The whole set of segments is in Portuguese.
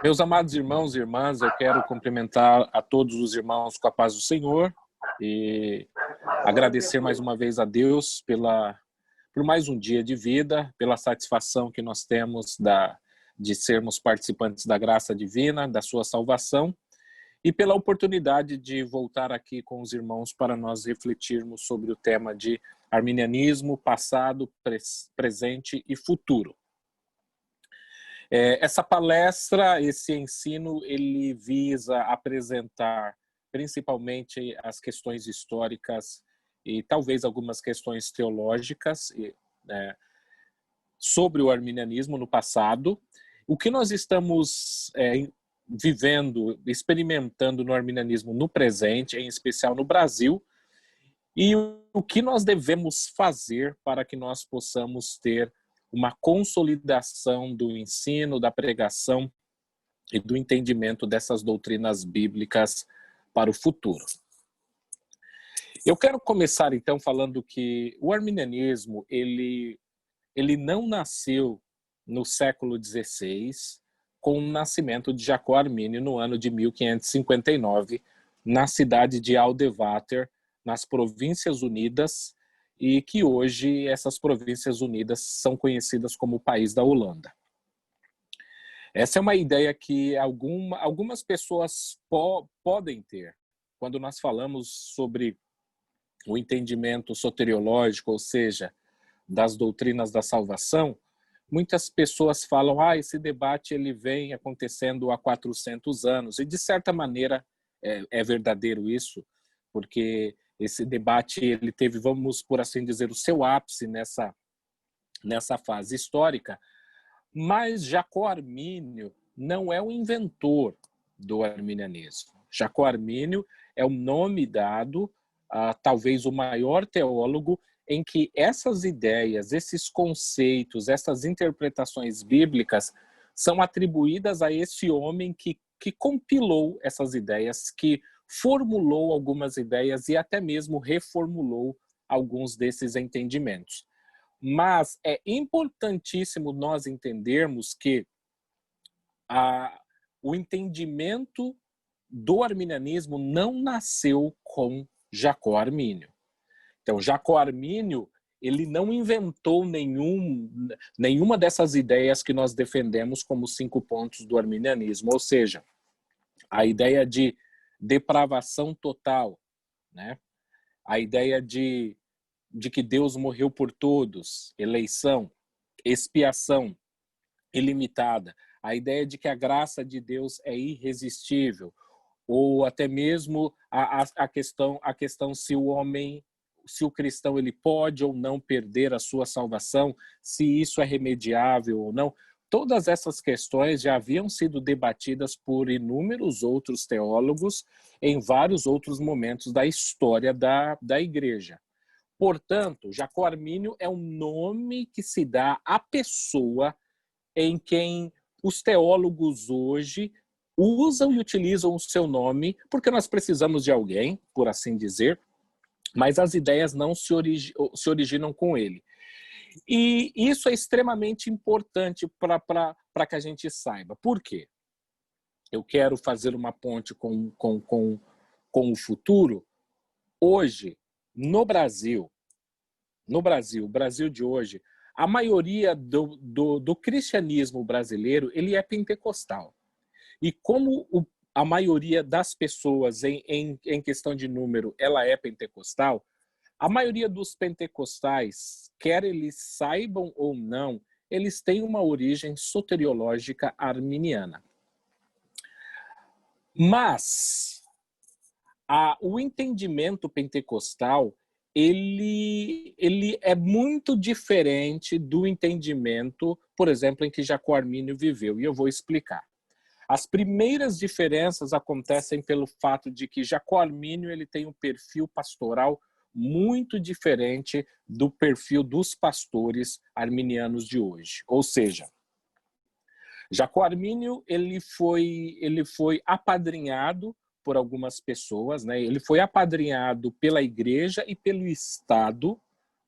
Meus amados irmãos e irmãs, eu quero cumprimentar a todos os irmãos com a paz do Senhor e agradecer mais uma vez a Deus por mais um dia de vida, pela satisfação que nós temos de sermos participantes da graça divina, da sua salvação, e pela oportunidade de voltar aqui com os irmãos para nós refletirmos sobre o tema de arminianismo, passado, presente e futuro. Essa palestra, esse ensino, ele visa apresentar principalmente as questões históricas e talvez algumas questões teológicas sobre o arminianismo no passado. O que nós estamos vivendo, experimentando no arminianismo no presente, em especial no Brasil, e o que nós devemos fazer para que nós possamos ter uma consolidação do ensino, da pregação e do entendimento dessas doutrinas bíblicas para o futuro. Eu quero começar então falando que o arminianismo ele não nasceu no século XVI com o nascimento de Jacó Armínio no ano de 1559 na cidade de Aldewater, nas Províncias Unidas, e que hoje essas Províncias Unidas são conhecidas como o país da Holanda. Essa é uma ideia que algumas pessoas podem ter quando nós falamos sobre o entendimento soteriológico, ou seja, das doutrinas da salvação. Muitas pessoas falam, esse debate ele vem acontecendo há 400 anos, e de certa maneira é verdadeiro isso, porque esse debate ele teve, vamos por assim dizer, o seu ápice nessa fase histórica, mas Jacó Armínio não é o inventor do arminianismo. Jacó Armínio é o nome dado a talvez o maior teólogo em que essas ideias, esses conceitos, essas interpretações bíblicas são atribuídas a esse homem que compilou essas ideias, que formulou algumas ideias e até mesmo reformulou alguns desses entendimentos. Mas é importantíssimo nós entendermos que o entendimento do arminianismo não nasceu com Jacó Armínio. Então, Jacó Armínio, ele não inventou nenhuma dessas ideias que nós defendemos como 5 pontos do arminianismo, ou seja, a ideia de depravação total, né? A ideia de que Deus morreu por todos, eleição, expiação ilimitada, a ideia de que a graça de Deus é irresistível, ou até mesmo a questão se o cristão ele pode ou não perder a sua salvação, se isso é remediável ou não. Todas essas questões já haviam sido debatidas por inúmeros outros teólogos em vários outros momentos da história da igreja. Portanto, Jacó Armínio é um nome que se dá à pessoa em quem os teólogos hoje usam e utilizam o seu nome, porque nós precisamos de alguém, por assim dizer, mas as ideias não se originam com ele. E isso é extremamente importante para que a gente saiba. Por quê? Eu quero fazer uma ponte com o futuro. Hoje, no Brasil de hoje, a maioria do cristianismo brasileiro ele é pentecostal. E como a maioria das pessoas, em questão de número, ela é pentecostal, a maioria dos pentecostais, quer eles saibam ou não, eles têm uma origem soteriológica arminiana. Mas o entendimento pentecostal, ele é muito diferente do entendimento, por exemplo, em que Jacó Armínio viveu, e eu vou explicar. As primeiras diferenças acontecem pelo fato de que Jacó Armínio ele tem um perfil pastoral muito diferente do perfil dos pastores arminianos de hoje. Ou seja, Jacó Armínio ele foi apadrinhado por algumas pessoas, né? Ele foi apadrinhado pela igreja e pelo Estado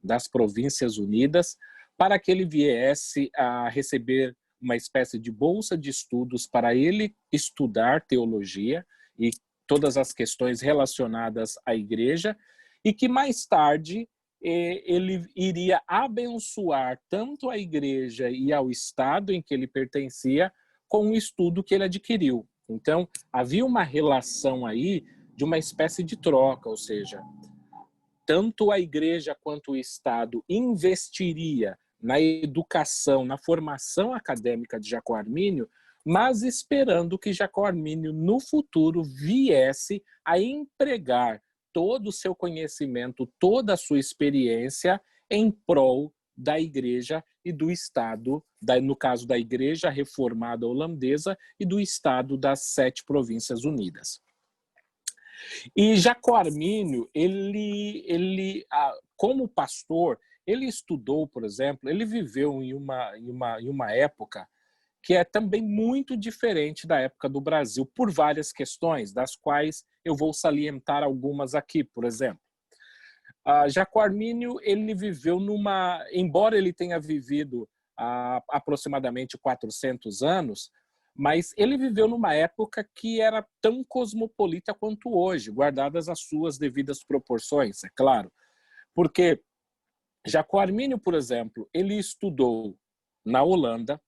das Províncias Unidas para que ele viesse a receber uma espécie de bolsa de estudos para ele estudar teologia e todas as questões relacionadas à igreja, e que mais tarde ele iria abençoar tanto a igreja e ao estado em que ele pertencia com o estudo que ele adquiriu. Então, havia uma relação aí de uma espécie de troca, ou seja, tanto a igreja quanto o estado investiria na educação, na formação acadêmica de Jacó Armínio, mas esperando que Jacó Armínio no futuro viesse a empregar todo o seu conhecimento, toda a sua experiência em prol da igreja e do Estado, no caso da Igreja Reformada Holandesa e do Estado das 7 Províncias Unidas. E Jacó Armínio, como pastor, ele estudou, por exemplo, ele viveu em uma época que é também muito diferente da época do Brasil, por várias questões, das quais eu vou salientar algumas aqui, por exemplo. Jacó Armínio, ele viveu embora ele tenha vivido aproximadamente 400 anos, mas ele viveu numa época que era tão cosmopolita quanto hoje, guardadas as suas devidas proporções, é claro. Porque Jacó Armínio, por exemplo, ele estudou na Holanda,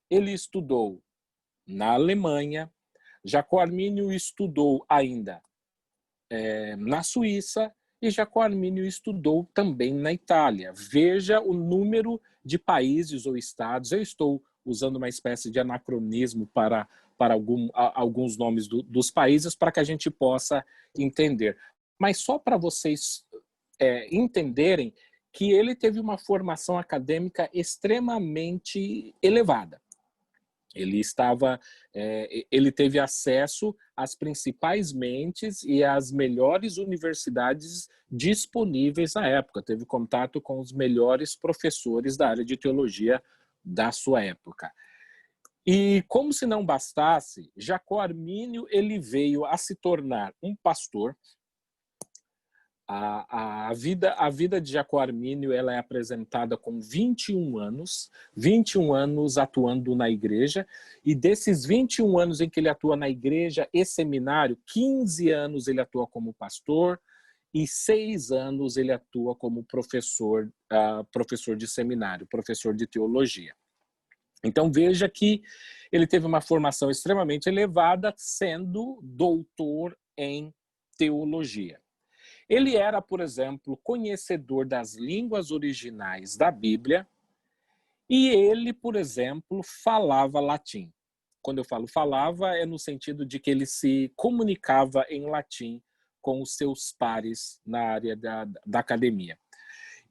ele estudou na Alemanha, Jacó Armínio estudou ainda na Suíça e Jacó Armínio estudou também na Itália. Veja o número de países ou estados. Eu estou usando uma espécie de anacronismo para alguns nomes dos países para que a gente possa entender. Mas só para vocês entenderem que ele teve uma formação acadêmica extremamente elevada. Ele teve acesso às principais mentes e às melhores universidades disponíveis na época. Teve contato com os melhores professores da área de teologia da sua época. E como se não bastasse, Jacó Armínio ele veio a se tornar um pastor. A vida de Jacó Armínio ela é apresentada com 21 anos atuando na igreja, e desses 21 anos em que ele atua na igreja e seminário, 15 anos ele atua como pastor e 6 anos ele atua como professor de seminário, professor de teologia. Então veja que ele teve uma formação extremamente elevada, sendo doutor em teologia. Ele era, por exemplo, conhecedor das línguas originais da Bíblia e ele, por exemplo, falava latim. Quando eu falo falava, é no sentido de que ele se comunicava em latim com os seus pares na área da academia.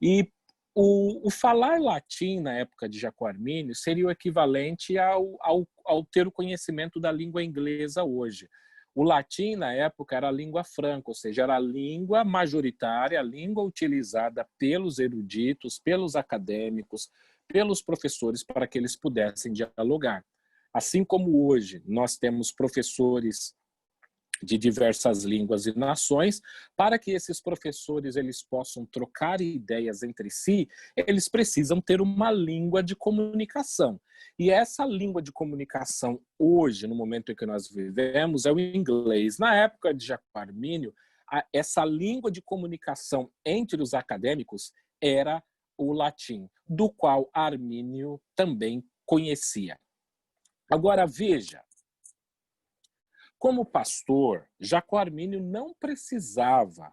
E o falar latim na época de Jacó Armínio seria o equivalente ao ter o conhecimento da língua inglesa hoje. O latim, na época, era a língua franca, ou seja, era a língua majoritária, a língua utilizada pelos eruditos, pelos acadêmicos, pelos professores, para que eles pudessem dialogar. Assim como hoje nós temos professores de diversas línguas e nações, para que esses professores eles possam trocar ideias entre si, eles precisam ter uma língua de comunicação. E essa língua de comunicação hoje, no momento em que nós vivemos, é o inglês. Na época de Jacó Armínio, essa língua de comunicação entre os acadêmicos era o latim, do qual Armínio também conhecia. Agora veja, como pastor, Jacó Armínio não precisava,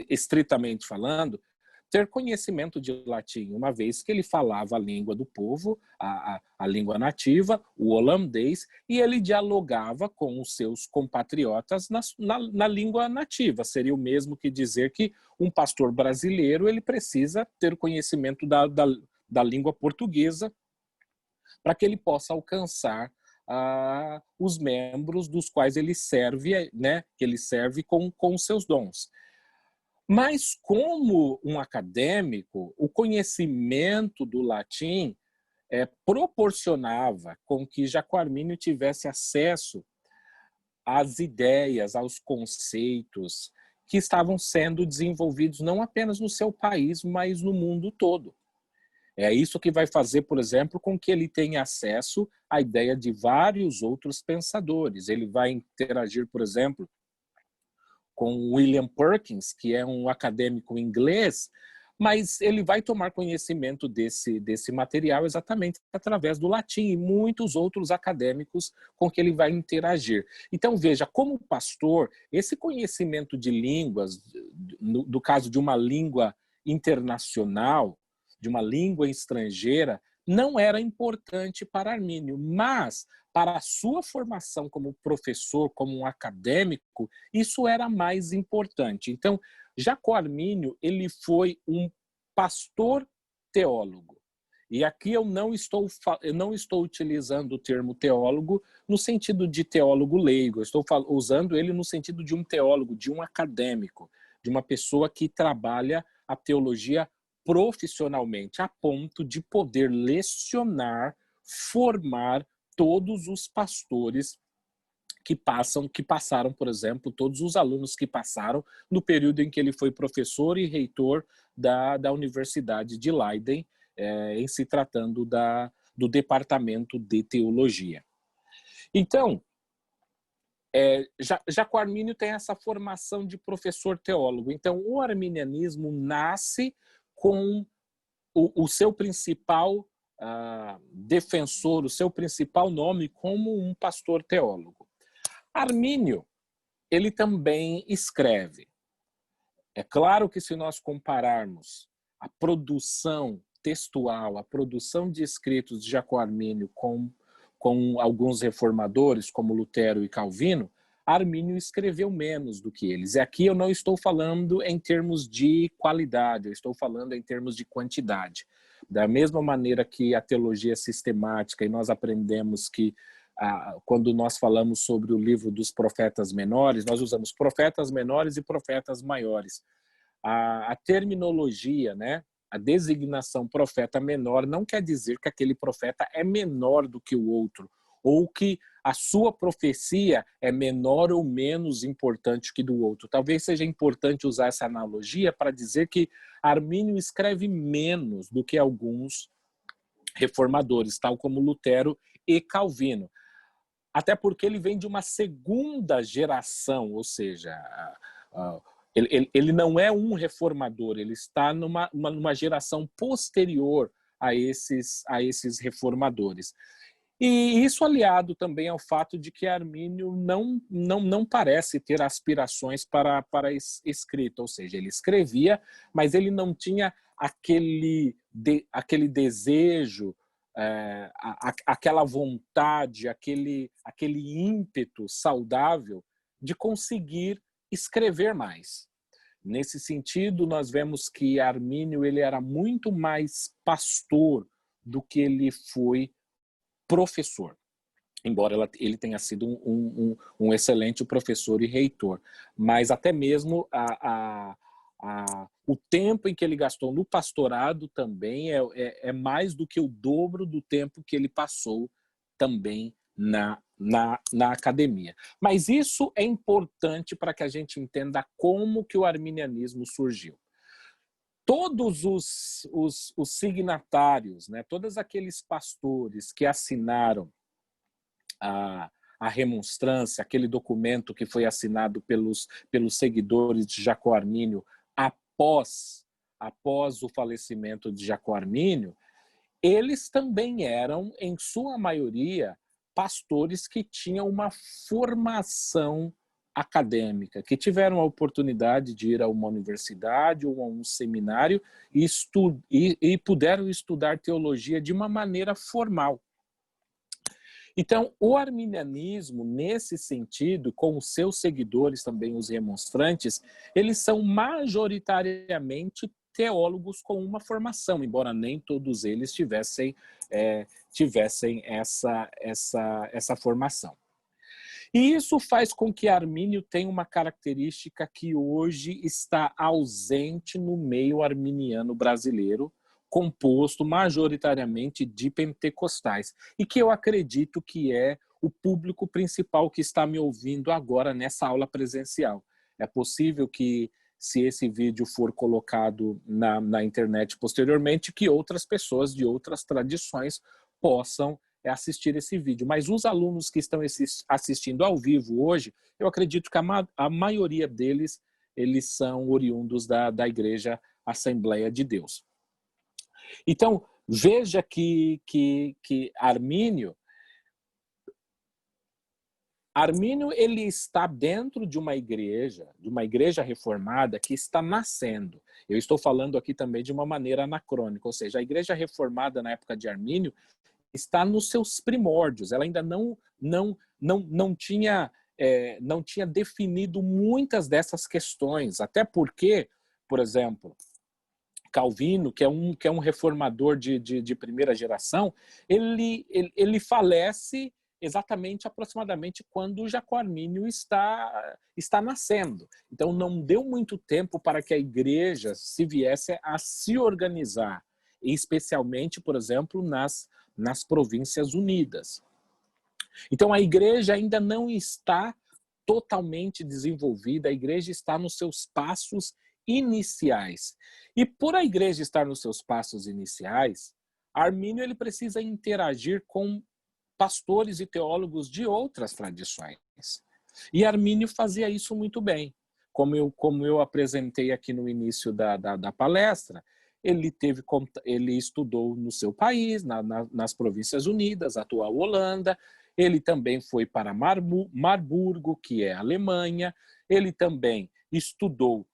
estritamente falando, ter conhecimento de latim, uma vez que ele falava a língua do povo, a língua nativa, o holandês, e ele dialogava com os seus compatriotas na língua nativa. Seria o mesmo que dizer que um pastor brasileiro ele precisa ter conhecimento da língua portuguesa para que ele possa alcançar os membros dos quais ele serve, né, que ele serve com os seus dons. Mas como um acadêmico, o conhecimento do latim proporcionava com que Jacó Armínio tivesse acesso às ideias, aos conceitos que estavam sendo desenvolvidos não apenas no seu país, mas no mundo todo. É isso que vai fazer, por exemplo, com que ele tenha acesso à ideia de vários outros pensadores. Ele vai interagir, por exemplo, com William Perkins, que é um acadêmico inglês, mas ele vai tomar conhecimento desse material exatamente através do latim e muitos outros acadêmicos com que ele vai interagir. Então, veja, como pastor, esse conhecimento de línguas, do caso de uma língua internacional, de uma língua estrangeira, não era importante para Armínio, mas para a sua formação como professor, como um acadêmico, isso era mais importante. Então, Jacó Armínio, ele foi um pastor teólogo. E aqui eu não estou utilizando o termo teólogo no sentido de teólogo leigo, eu estou usando ele no sentido de um teólogo, de um acadêmico, de uma pessoa que trabalha a teologia profissionalmente, a ponto de poder lecionar, formar todos os pastores que passaram, por exemplo, todos os alunos que passaram no período em que ele foi professor e reitor da Universidade de Leiden, em se tratando do Departamento de Teologia. Então, Jacó Armínio tem essa formação de professor teólogo. Então, o arminianismo nasce com o seu principal defensor, o seu principal nome como um pastor teólogo. Armínio, ele também escreve. É claro que se nós compararmos a produção textual, a produção de escritos de Jacó Armínio com alguns reformadores, como Lutero e Calvino, Armínio escreveu menos do que eles. E aqui eu não estou falando em termos de qualidade, eu estou falando em termos de quantidade. Da mesma maneira que a teologia sistemática, e nós aprendemos que quando nós falamos sobre o livro dos profetas menores, nós usamos profetas menores e profetas maiores. A terminologia, né, a designação profeta menor não quer dizer que aquele profeta é menor do que o outro, ou que a sua profecia é menor ou menos importante que do outro. Talvez seja importante usar essa analogia para dizer que Armínio escreve menos do que alguns reformadores, tal como Lutero e Calvino. Até porque ele vem de uma segunda geração, ou seja, ele não é um reformador, ele está numa geração posterior a esses reformadores. E isso aliado também ao fato de que Armínio não parece ter aspirações para escrita, ou seja, ele escrevia, mas ele não tinha aquele desejo, aquela vontade, aquele ímpeto saudável de conseguir escrever mais. Nesse sentido, nós vemos que Armínio ele era muito mais pastor do que ele foi professor, embora ele tenha sido um excelente professor e reitor. Mas até mesmo o tempo em que ele gastou no pastorado também é mais do que o dobro do tempo que ele passou também na academia. Mas isso é importante para que a gente entenda como que o arminianismo surgiu. Todos os signatários, né, todos aqueles pastores que assinaram a remonstrância, aquele documento que foi assinado pelos seguidores de Jacó Armínio após o falecimento de Jacó Armínio, eles também eram, em sua maioria, pastores que tinham uma formação acadêmica, que tiveram a oportunidade de ir a uma universidade ou a um seminário e puderam estudar teologia de uma maneira formal. Então, o arminianismo, nesse sentido, com os seus seguidores, também os remonstrantes, eles são majoritariamente teólogos com uma formação, embora nem todos eles tivessem essa formação. E isso faz com que Armínio tenha uma característica que hoje está ausente no meio arminiano brasileiro, composto majoritariamente de pentecostais, e que eu acredito que é o público principal que está me ouvindo agora nessa aula presencial. É possível que se esse vídeo for colocado na internet posteriormente, que outras pessoas de outras tradições possam assistir esse vídeo. Mas os alunos que estão assistindo ao vivo hoje, eu acredito que a maioria deles, eles são oriundos da Igreja Assembleia de Deus. Então, veja que Armínio, ele está dentro de uma igreja reformada que está nascendo. Eu estou falando aqui também de uma maneira anacrônica, ou seja, a igreja reformada na época de Armínio está nos seus primórdios. Ela ainda não tinha definido muitas dessas questões, até porque, por exemplo, Calvino, que é um reformador de primeira geração, ele falece exatamente, aproximadamente, quando Jacó Armínio está nascendo. Então, não deu muito tempo para que a igreja se viesse a se organizar, especialmente, por exemplo, nas Províncias Unidas. Então, a igreja ainda não está totalmente desenvolvida, a igreja está nos seus passos iniciais. E por a igreja estar nos seus passos iniciais, Armínio ele precisa interagir com pastores e teólogos de outras tradições. E Armínio fazia isso muito bem. Como eu apresentei aqui no início da palestra, ele estudou no seu país, nas Províncias Unidas, atual Holanda. Ele também foi para Marburgo, que é a Alemanha. Ele também estudou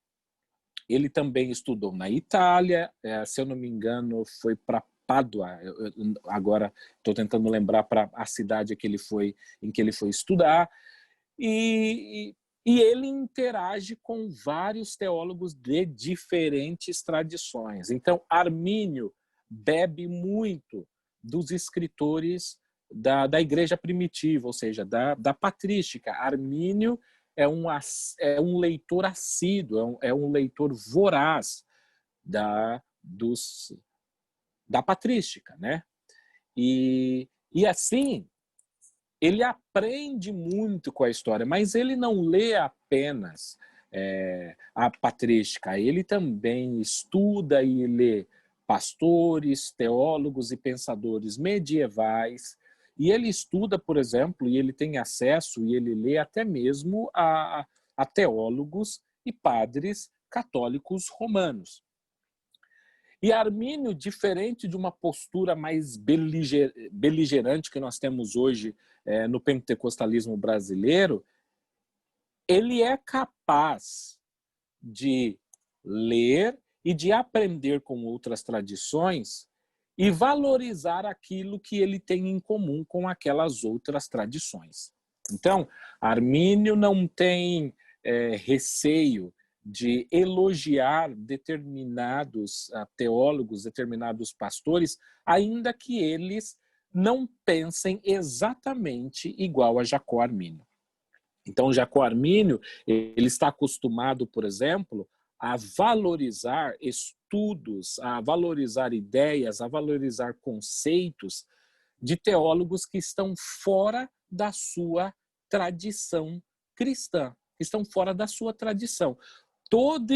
na Itália, se eu não me engano, foi para Pádua. Agora estou tentando lembrar para a cidade em que ele foi estudar. E ele interage com vários teólogos de diferentes tradições. Então, Armínio bebe muito dos escritores da igreja primitiva, ou seja, da patrística. Armínio é um leitor assíduo, é um leitor voraz da patrística, né? E assim, ele aprende muito com a história, mas ele não lê apenas a patrística, ele também estuda e lê pastores, teólogos e pensadores medievais, e ele estuda, por exemplo, e ele tem acesso e ele lê até mesmo a teólogos e padres católicos romanos. E Armínio, diferente de uma postura mais beligerante que nós temos hoje no pentecostalismo brasileiro, ele é capaz de ler e de aprender com outras tradições e valorizar aquilo que ele tem em comum com aquelas outras tradições. Então, Armínio não tem receio de elogiar determinados teólogos, determinados pastores, ainda que eles não pensem exatamente igual a Jacó Armínio. Então, Jacó Armínio, ele está acostumado, por exemplo, a valorizar estudos, a valorizar ideias, a valorizar conceitos de teólogos que estão fora da sua tradição cristã, que estão fora da sua tradição. Todo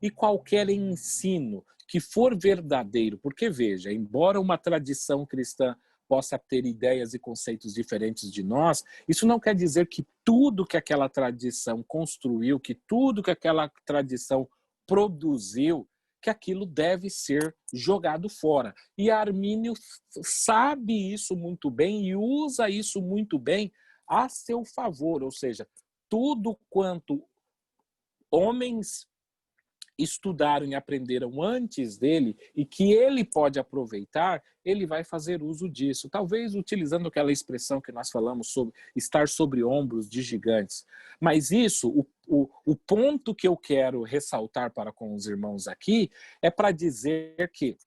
e qualquer ensino que for verdadeiro, porque veja, embora uma tradição cristã possa ter ideias e conceitos diferentes de nós, isso não quer dizer que tudo que aquela tradição construiu, que tudo que aquela tradição produziu, que aquilo deve ser jogado fora. E Armínio sabe isso muito bem e usa isso muito bem a seu favor, ou seja, tudo quanto homens estudaram e aprenderam antes dele e que ele pode aproveitar, ele vai fazer uso disso. Talvez utilizando aquela expressão que nós falamos sobre estar sobre ombros de gigantes. Mas isso, o ponto que eu quero ressaltar para com os irmãos aqui é para dizer que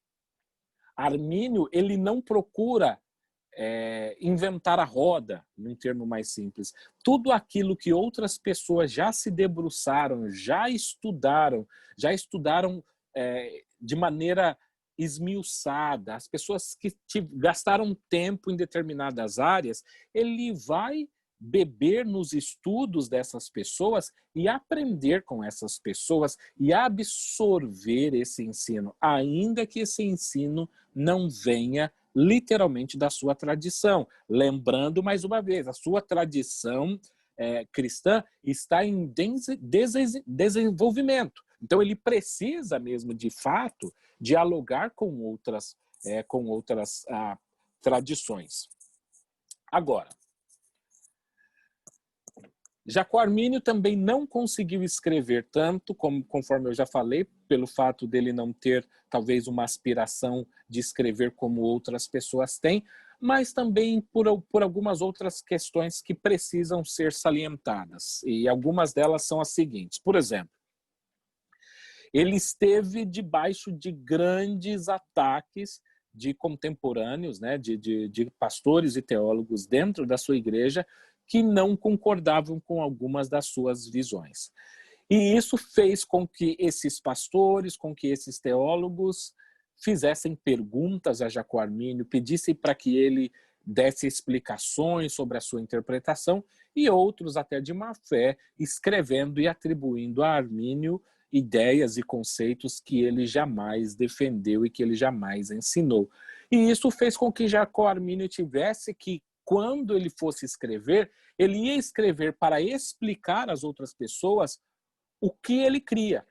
Armínio, ele não procura inventar a roda, num termo mais simples. Tudo aquilo que outras pessoas já se debruçaram, já estudaram de maneira esmiuçada, as pessoas que gastaram tempo em determinadas áreas, ele vai beber nos estudos dessas pessoas e aprender com essas pessoas e absorver esse ensino, ainda que esse ensino não venha literalmente da sua tradição. Lembrando, mais uma vez, a sua tradição cristã está em desenvolvimento. Então, ele precisa mesmo, de fato, dialogar com outras tradições. Agora, Jacó Armínio também não conseguiu escrever tanto, conforme eu já falei, pelo fato dele não ter talvez uma aspiração de escrever como outras pessoas têm, mas também por algumas outras questões que precisam ser salientadas. E algumas delas são as seguintes. Por exemplo, ele esteve debaixo de grandes ataques de contemporâneos, né, de pastores e teólogos dentro da sua igreja, que não concordavam com algumas das suas visões. E isso fez com que esses pastores, com que esses teólogos fizessem perguntas a Jacó Armínio, pedissem para que ele desse explicações sobre a sua interpretação, e outros até de má fé, escrevendo e atribuindo a Armínio ideias e conceitos que ele jamais defendeu e que ele jamais ensinou. E isso fez com que Jacó Armínio tivesse que, quando ele fosse escrever, ele ia escrever para explicar às outras pessoas o que ele cria.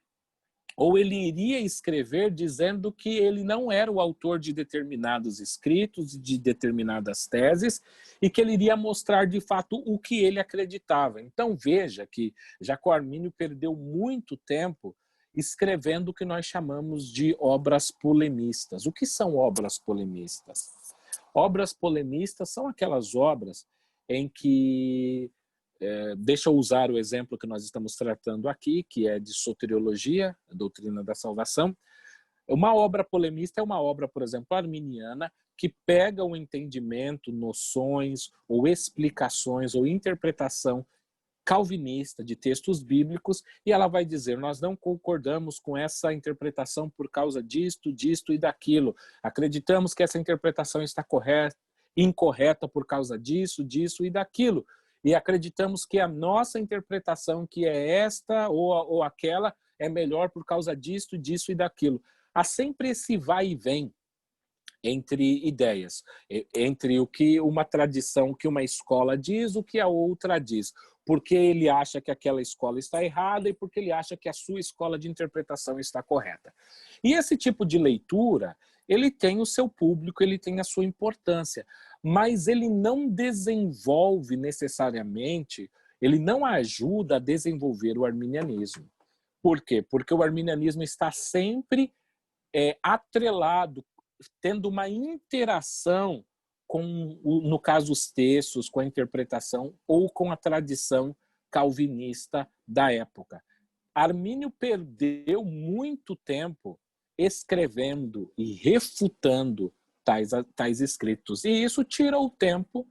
Ou ele iria escrever dizendo que ele não era o autor de determinados escritos, de determinadas teses, e que ele iria mostrar de fato o que ele acreditava. Então veja que Jacó Armínio perdeu muito tempo escrevendo o que nós chamamos de obras polemistas. O que são obras polemistas? Obras polemistas são aquelas obras em que, deixa eu usar o exemplo que nós estamos tratando aqui, que é de soteriologia, a doutrina da salvação. Uma obra polemista é uma obra, por exemplo, arminiana, que pega o entendimento, noções, ou explicações, ou interpretação calvinista de textos bíblicos, e ela vai dizer, nós não concordamos com essa interpretação por causa disto, disto e daquilo. Acreditamos que essa interpretação está incorreta por causa disso, disso e daquilo. E acreditamos que a nossa interpretação, que é esta ou aquela, é melhor por causa disto, disso e daquilo. Há sempre esse vai e vem entre ideias, entre o que uma tradição, o que uma escola diz, o que a outra diz, porque ele acha que aquela escola está errada e porque ele acha que a sua escola de interpretação está correta. E esse tipo de leitura, ele tem o seu público, ele tem a sua importância, mas ele não desenvolve necessariamente, ele não ajuda a desenvolver o arminianismo. Por quê? Porque o arminianismo está sempre atrelado, tendo uma interação com, no caso, os textos, com a interpretação ou com a tradição calvinista da época. Armínio perdeu muito tempo escrevendo e refutando tais escritos. E isso tira o tempo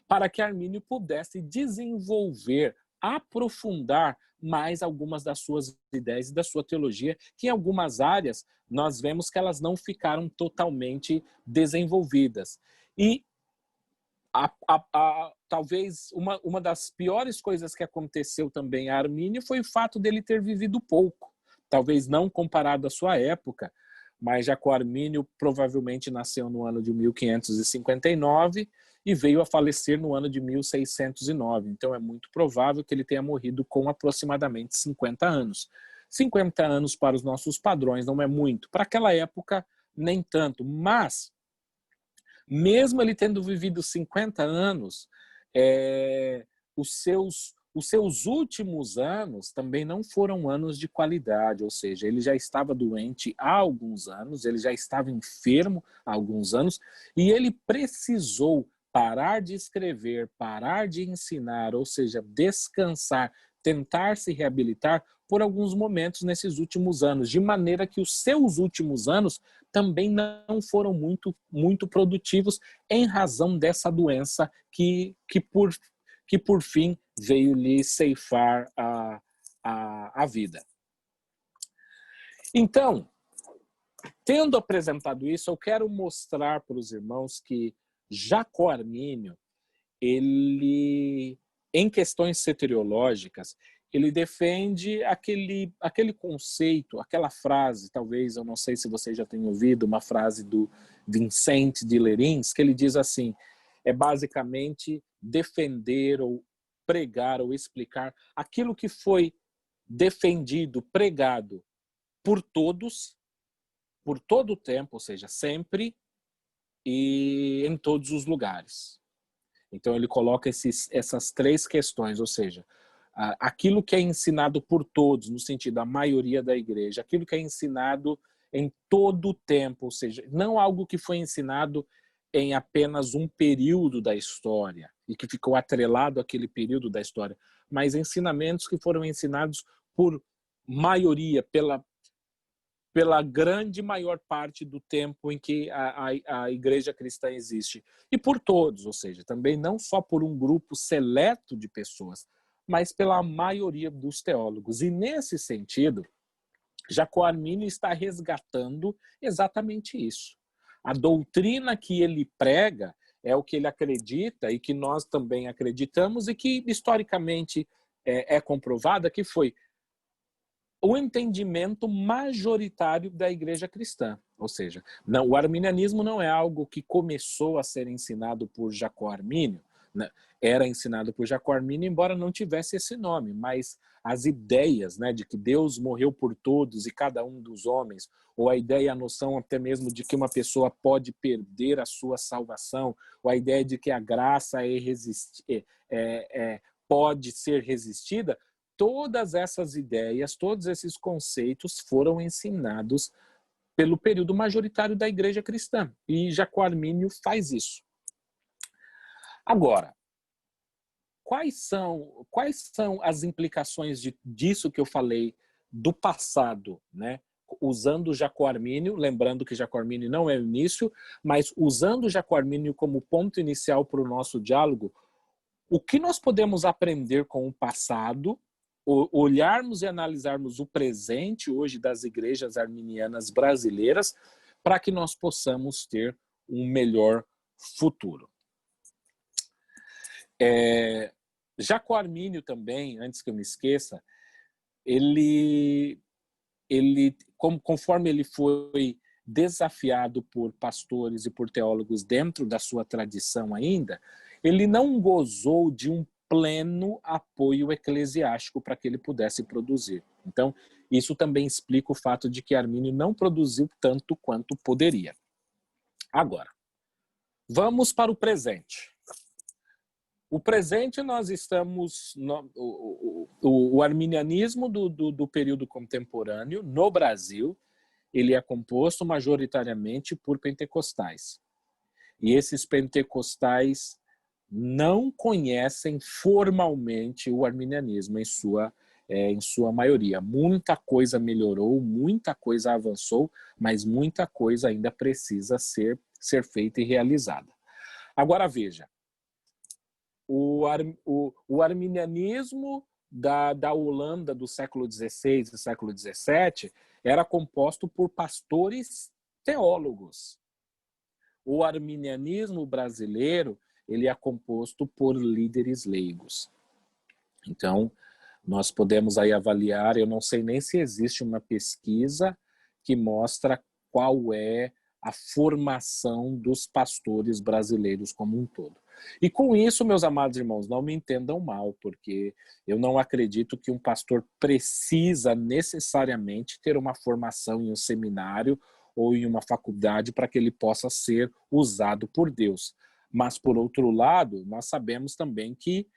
para que Armínio pudesse desenvolver, aprofundar mais algumas das suas ideias e da sua teologia, que em algumas áreas nós vemos que elas não ficaram totalmente desenvolvidas. E talvez uma das piores coisas que aconteceu também a Armínio foi o fato dele ter vivido pouco. Talvez não comparado à sua época, mas Jacó Armínio provavelmente nasceu no ano de 1559 e veio a falecer no ano de 1609. Então é muito provável que ele tenha morrido com aproximadamente 50 anos. 50 anos para os nossos padrões não é muito. Para aquela época, nem tanto. Mas, mesmo ele tendo vivido 50 anos, os seus últimos anos também não foram anos de qualidade, ou seja, ele já estava doente há alguns anos, ele já estava enfermo há alguns anos, e ele precisou parar de escrever, parar de ensinar, ou seja, descansar, tentar se reabilitar por alguns momentos nesses últimos anos, de maneira que os seus últimos anos também não foram muito produtivos em razão dessa doença que por fim veio lhe ceifar a vida. Então, tendo apresentado isso, eu quero mostrar para os irmãos que Jacó Armínio, ele, em questões soteriológicas, ele defende aquele conceito, aquela frase, talvez, eu não sei se você já tem ouvido, uma frase do Vicente de Lerins, que ele diz assim, é basicamente defender ou pregar ou explicar aquilo que foi defendido, pregado por todos, por todo o tempo, ou seja, sempre e em todos os lugares. Então ele coloca essas três questões, ou seja, aquilo que é ensinado por todos, no sentido da maioria da igreja, aquilo que é ensinado em todo o tempo, ou seja, não algo que foi ensinado em apenas um período da história e que ficou atrelado àquele período da história, mas ensinamentos que foram ensinados por maioria, pela grande maior parte do tempo em que a igreja cristã existe. E por todos, ou seja, também não só por um grupo seleto de pessoas, mas pela maioria dos teólogos. E nesse sentido, Jacó Armínio está resgatando exatamente isso. A doutrina que ele prega é o que ele acredita e que nós também acreditamos e que historicamente é comprovada, que foi o entendimento majoritário da igreja cristã. Ou seja, não, o arminianismo não é algo que começou a ser ensinado por Jacó Armínio, né? Era ensinado por Jacó Armínio, embora não tivesse esse nome, mas as ideias, né, de que Deus morreu por todos e cada um dos homens, ou a ideia, a noção até mesmo de que uma pessoa pode perder a sua salvação, ou a ideia de que a graça pode ser resistida, todas essas ideias, todos esses conceitos foram ensinados pelo período majoritário da igreja cristã. E Jacó Armínio faz isso. Agora, quais são as implicações disso que eu falei do passado, né? Usando Jacó Armínio, lembrando que Jacó Armínio não é o início, mas usando Jacó Armínio como ponto inicial para o nosso diálogo, o que nós podemos aprender com o passado, olharmos e analisarmos o presente hoje das igrejas arminianas brasileiras, para que nós possamos ter um melhor futuro. Jacó Armínio também, antes que eu me esqueça, conforme ele foi desafiado por pastores e por teólogos dentro da sua tradição ainda, ele não gozou de um pleno apoio eclesiástico para que ele pudesse produzir. Então, isso também explica o fato de que Armínio não produziu tanto quanto poderia. Agora, vamos para o presente. O presente nós estamos... O arminianismo do período contemporâneo no Brasil, ele é composto majoritariamente por pentecostais. E esses pentecostais não conhecem formalmente o arminianismo em sua maioria. Muita coisa melhorou, muita coisa avançou, mas muita coisa ainda precisa ser feita e realizada. Agora veja, o arminianismo da Holanda do século XVI e século XVII era composto por pastores teólogos. O arminianismo brasileiro, ele é composto por líderes leigos. Então, nós podemos aí avaliar, eu não sei nem se existe uma pesquisa que mostra qual é a formação dos pastores brasileiros como um todo. E com isso, meus amados irmãos, não me entendam mal, porque eu não acredito que um pastor precisa necessariamente ter uma formação em um seminário ou em uma faculdade para que ele possa ser usado por Deus. Mas, por outro lado, nós sabemos também que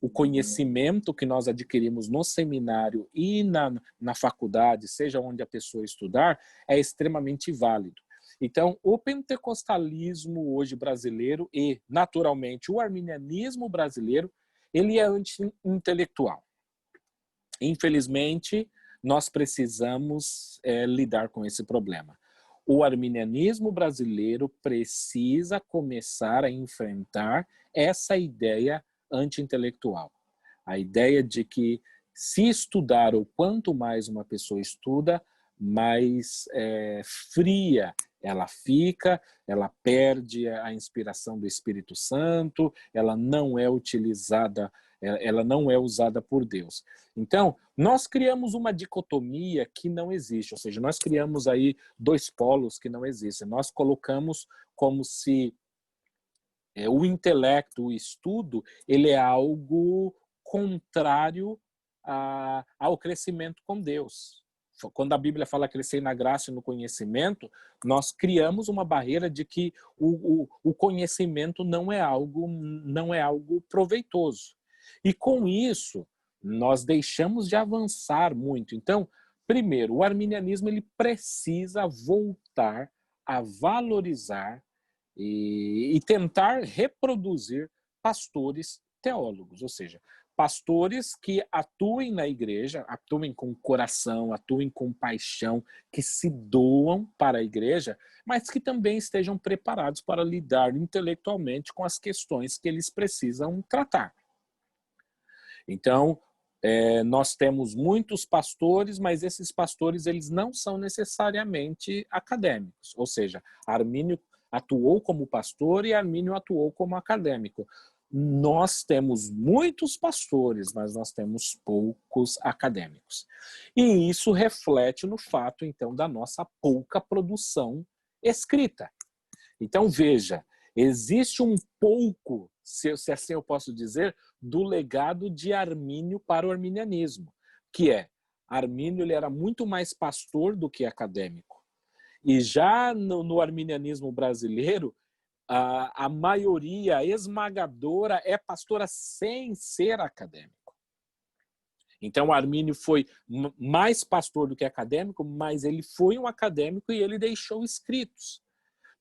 o conhecimento que nós adquirimos no seminário e na faculdade, seja onde a pessoa estudar, é extremamente válido. Então, o pentecostalismo hoje brasileiro e, naturalmente, o arminianismo brasileiro, ele é anti-intelectual. Infelizmente, nós precisamos lidar com esse problema. O arminianismo brasileiro precisa começar a enfrentar essa ideia anti-intelectual. A ideia de que se estudar, ou quanto mais uma pessoa estuda, mais fria ela fica, ela perde a inspiração do Espírito Santo, ela não é utilizada, ela não é usada por Deus. Então, nós criamos uma dicotomia que não existe, ou seja, nós criamos aí dois polos que não existem. Nós colocamos como se o intelecto, o estudo, ele é algo contrário ao crescimento com Deus. Quando a Bíblia fala crescer na graça e no conhecimento, nós criamos uma barreira de que o conhecimento não é algo proveitoso. E com isso, nós deixamos de avançar muito. Então, primeiro, o arminianismo ele precisa voltar a valorizar e tentar reproduzir pastores teólogos, ou seja, pastores que atuem na igreja, atuem com coração, atuem com paixão, que se doam para a igreja, mas que também estejam preparados para lidar intelectualmente com as questões que eles precisam tratar. Então, nós temos muitos pastores, mas esses pastores eles não são necessariamente acadêmicos, ou seja, Armínio atuou como pastor e Armínio atuou como acadêmico. Nós temos muitos pastores, mas nós temos poucos acadêmicos. E isso reflete no fato, então, da nossa pouca produção escrita. Então, veja, existe um pouco, se assim eu posso dizer, do legado de Armínio para o arminianismo, que é, Armínio ele era muito mais pastor do que acadêmico. E já no arminianismo brasileiro, a maioria esmagadora é pastora sem ser acadêmico. Então, Armínio foi mais pastor do que acadêmico, mas ele foi um acadêmico e ele deixou escritos.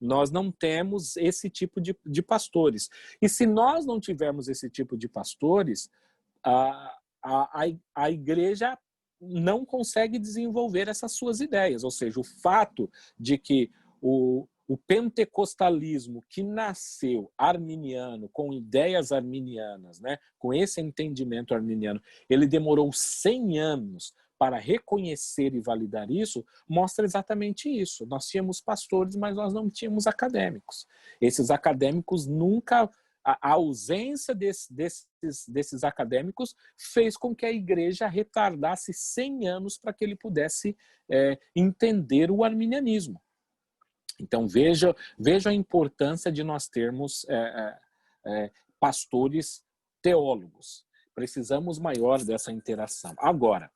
Nós não temos esse tipo de pastores. E se nós não tivermos esse tipo de pastores, a igreja não consegue desenvolver essas suas ideias. Ou seja, o fato de que o pentecostalismo que nasceu arminiano, com ideias arminianas, né, com esse entendimento arminiano, ele demorou 100 anos para reconhecer e validar isso, mostra exatamente isso. Nós tínhamos pastores, mas nós não tínhamos acadêmicos. Esses acadêmicos nunca... A ausência desses acadêmicos fez com que a igreja retardasse 100 anos para que ele pudesse entender o arminianismo. Então, veja a importância de nós termos pastores teólogos. Precisamos maior dessa interação. Agora,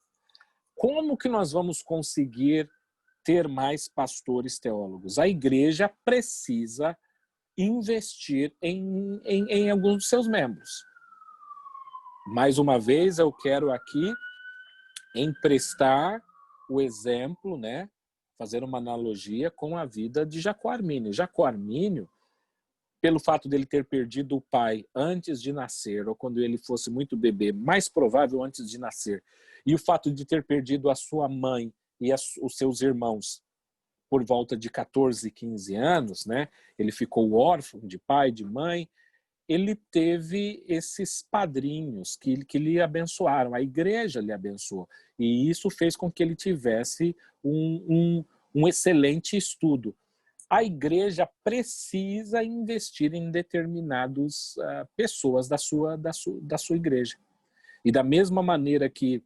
como que nós vamos conseguir ter mais pastores teólogos? A igreja precisa investir em alguns dos seus membros. Mais uma vez, eu quero aqui emprestar o exemplo, né, fazer uma analogia com a vida de Jacó Armínio. Jacó Armínio, pelo fato dele ter perdido o pai antes de nascer, ou quando ele fosse muito bebê, mais provável antes de nascer, e o fato de ter perdido a sua mãe e os seus irmãos por volta de 14, 15 anos, né? Ele ficou órfão de pai, de mãe. Ele teve esses padrinhos que lhe abençoaram, a igreja lhe abençoou. E isso fez com que ele tivesse um excelente estudo. A igreja precisa investir em determinadas pessoas da sua igreja. E da mesma maneira que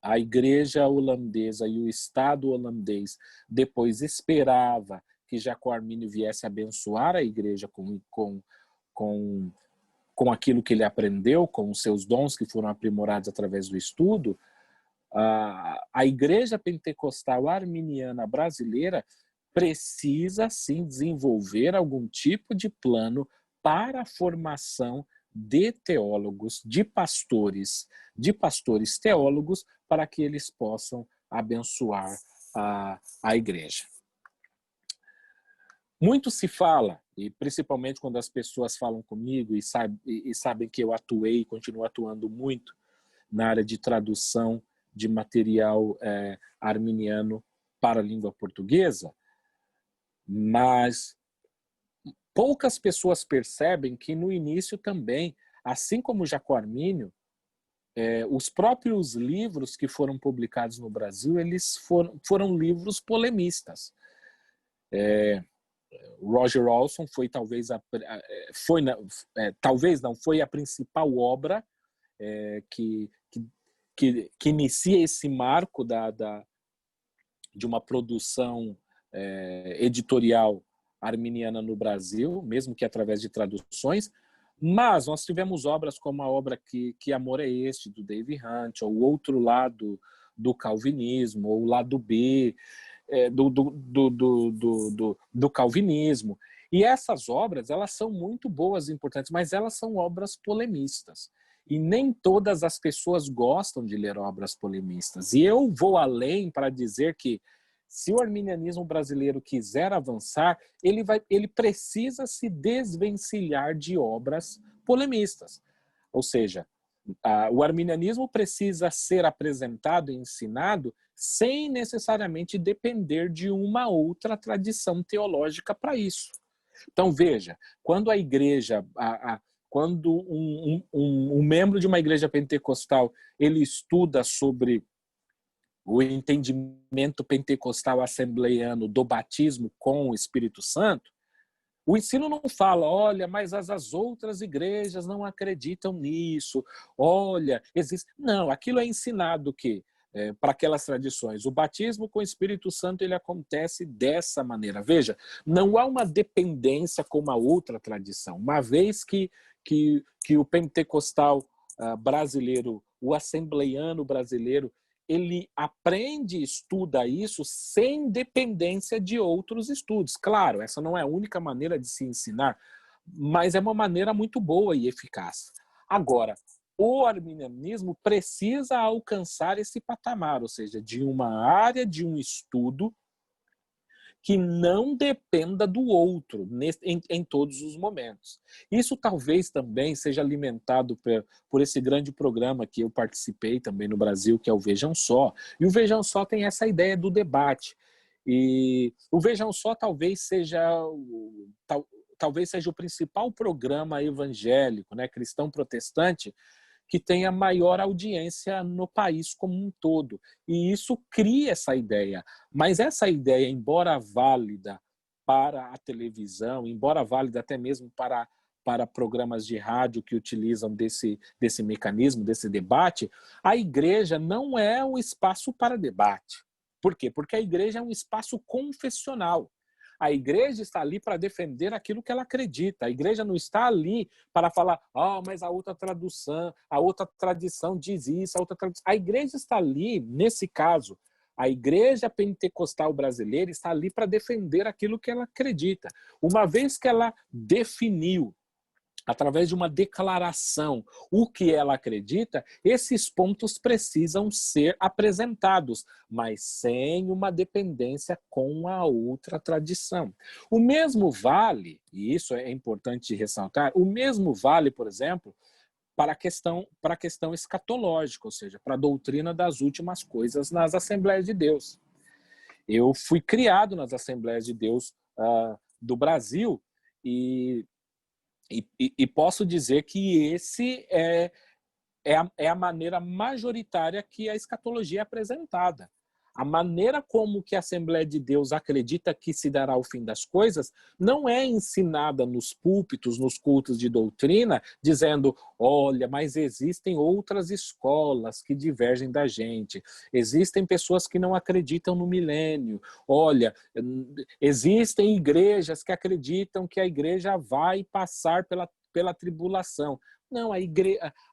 a igreja holandesa e o Estado holandês depois esperava que Jacó Armínio viesse abençoar a igreja com aquilo que ele aprendeu, com os seus dons que foram aprimorados através do estudo, a igreja pentecostal arminiana brasileira precisa sim desenvolver algum tipo de plano para a formação de teólogos, de pastores teólogos, para que eles possam abençoar a igreja. Muito se fala, e principalmente quando as pessoas falam comigo e sabem que eu atuei e continuo atuando muito na área de tradução de material arminiano para a língua portuguesa, mas poucas pessoas percebem que no início também, assim como Jacó Armínio, os próprios livros que foram publicados no Brasil, eles foram livros polemistas. Roger Olson foi talvez foi a principal obra que inicia esse marco de uma produção editorial arminiana no Brasil, mesmo que através de traduções, mas nós tivemos obras como a obra Que Amor é Este, do Dave Hunt, ou o outro lado do calvinismo, ou o lado B do calvinismo. E essas obras, elas são muito boas e importantes, mas elas são obras polemistas. E nem todas as pessoas gostam de ler obras polemistas. E eu vou além para dizer que, se o arminianismo brasileiro quiser avançar, ele precisa se desvencilhar de obras polemistas. Ou seja, o arminianismo precisa ser apresentado e ensinado sem necessariamente depender de uma outra tradição teológica para isso. Então, veja, quando a igreja, quando um membro de uma igreja pentecostal, ele estuda sobre o entendimento pentecostal assembleiano do batismo com o Espírito Santo, o ensino não fala, olha, mas as outras igrejas não acreditam nisso, olha, existe... Não, aquilo é ensinado que, para aquelas tradições, o batismo com o Espírito Santo ele acontece dessa maneira. Veja, não há uma dependência com uma outra tradição. Uma vez que o pentecostal brasileiro, o assembleiano brasileiro, ele aprende e estuda isso sem dependência de outros estudos. Claro, essa não é a única maneira de se ensinar, mas é uma maneira muito boa e eficaz. Agora, o arminianismo precisa alcançar esse patamar, ou seja, de uma área de um estudo que não dependa do outro em todos os momentos. Isso talvez também seja alimentado por esse grande programa que eu participei também no Brasil, que é o Vejam Só. E o Vejam Só tem essa ideia do debate. E o Vejam Só talvez seja o principal programa evangélico, né, cristão protestante, que tenha maior audiência no país como um todo. E isso cria essa ideia. Mas essa ideia, embora válida para a televisão, embora válida até mesmo para programas de rádio que utilizam desse mecanismo, desse debate, a igreja não é um espaço para debate. Por quê? Porque a igreja é um espaço confessional. A igreja está ali para defender aquilo que ela acredita. A igreja não está ali para falar, mas a outra tradição diz isso, a igreja está ali, nesse caso, a igreja pentecostal brasileira está ali para defender aquilo que ela acredita. Uma vez que ela definiu, através de uma declaração, o que ela acredita, esses pontos precisam ser apresentados, mas sem uma dependência com a outra tradição. O mesmo vale, e isso é importante ressaltar, o mesmo vale, por exemplo, para a questão escatológica, ou seja, para a doutrina das últimas coisas nas Assembleias de Deus. Eu fui criado nas Assembleias de Deus do Brasil e posso dizer que esse é a maneira majoritária que a escatologia é apresentada. A maneira como que a Assembleia de Deus acredita que se dará o fim das coisas não é ensinada nos púlpitos, nos cultos de doutrina, dizendo, olha, mas existem outras escolas que divergem da gente. Existem pessoas que não acreditam no milênio. Olha, existem igrejas que acreditam que a igreja vai passar pela tribulação. Não,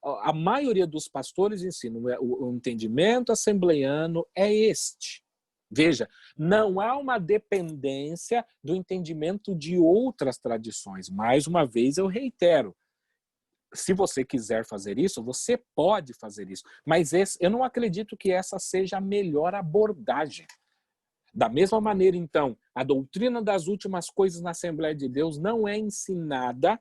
a maioria dos pastores ensinam, o entendimento assembleiano é este. Veja, não há uma dependência do entendimento de outras tradições. Mais uma vez, eu reitero, se você quiser fazer isso, você pode fazer isso. Mas eu não acredito que essa seja a melhor abordagem. Da mesma maneira, então, a doutrina das últimas coisas na Assembleia de Deus não é ensinada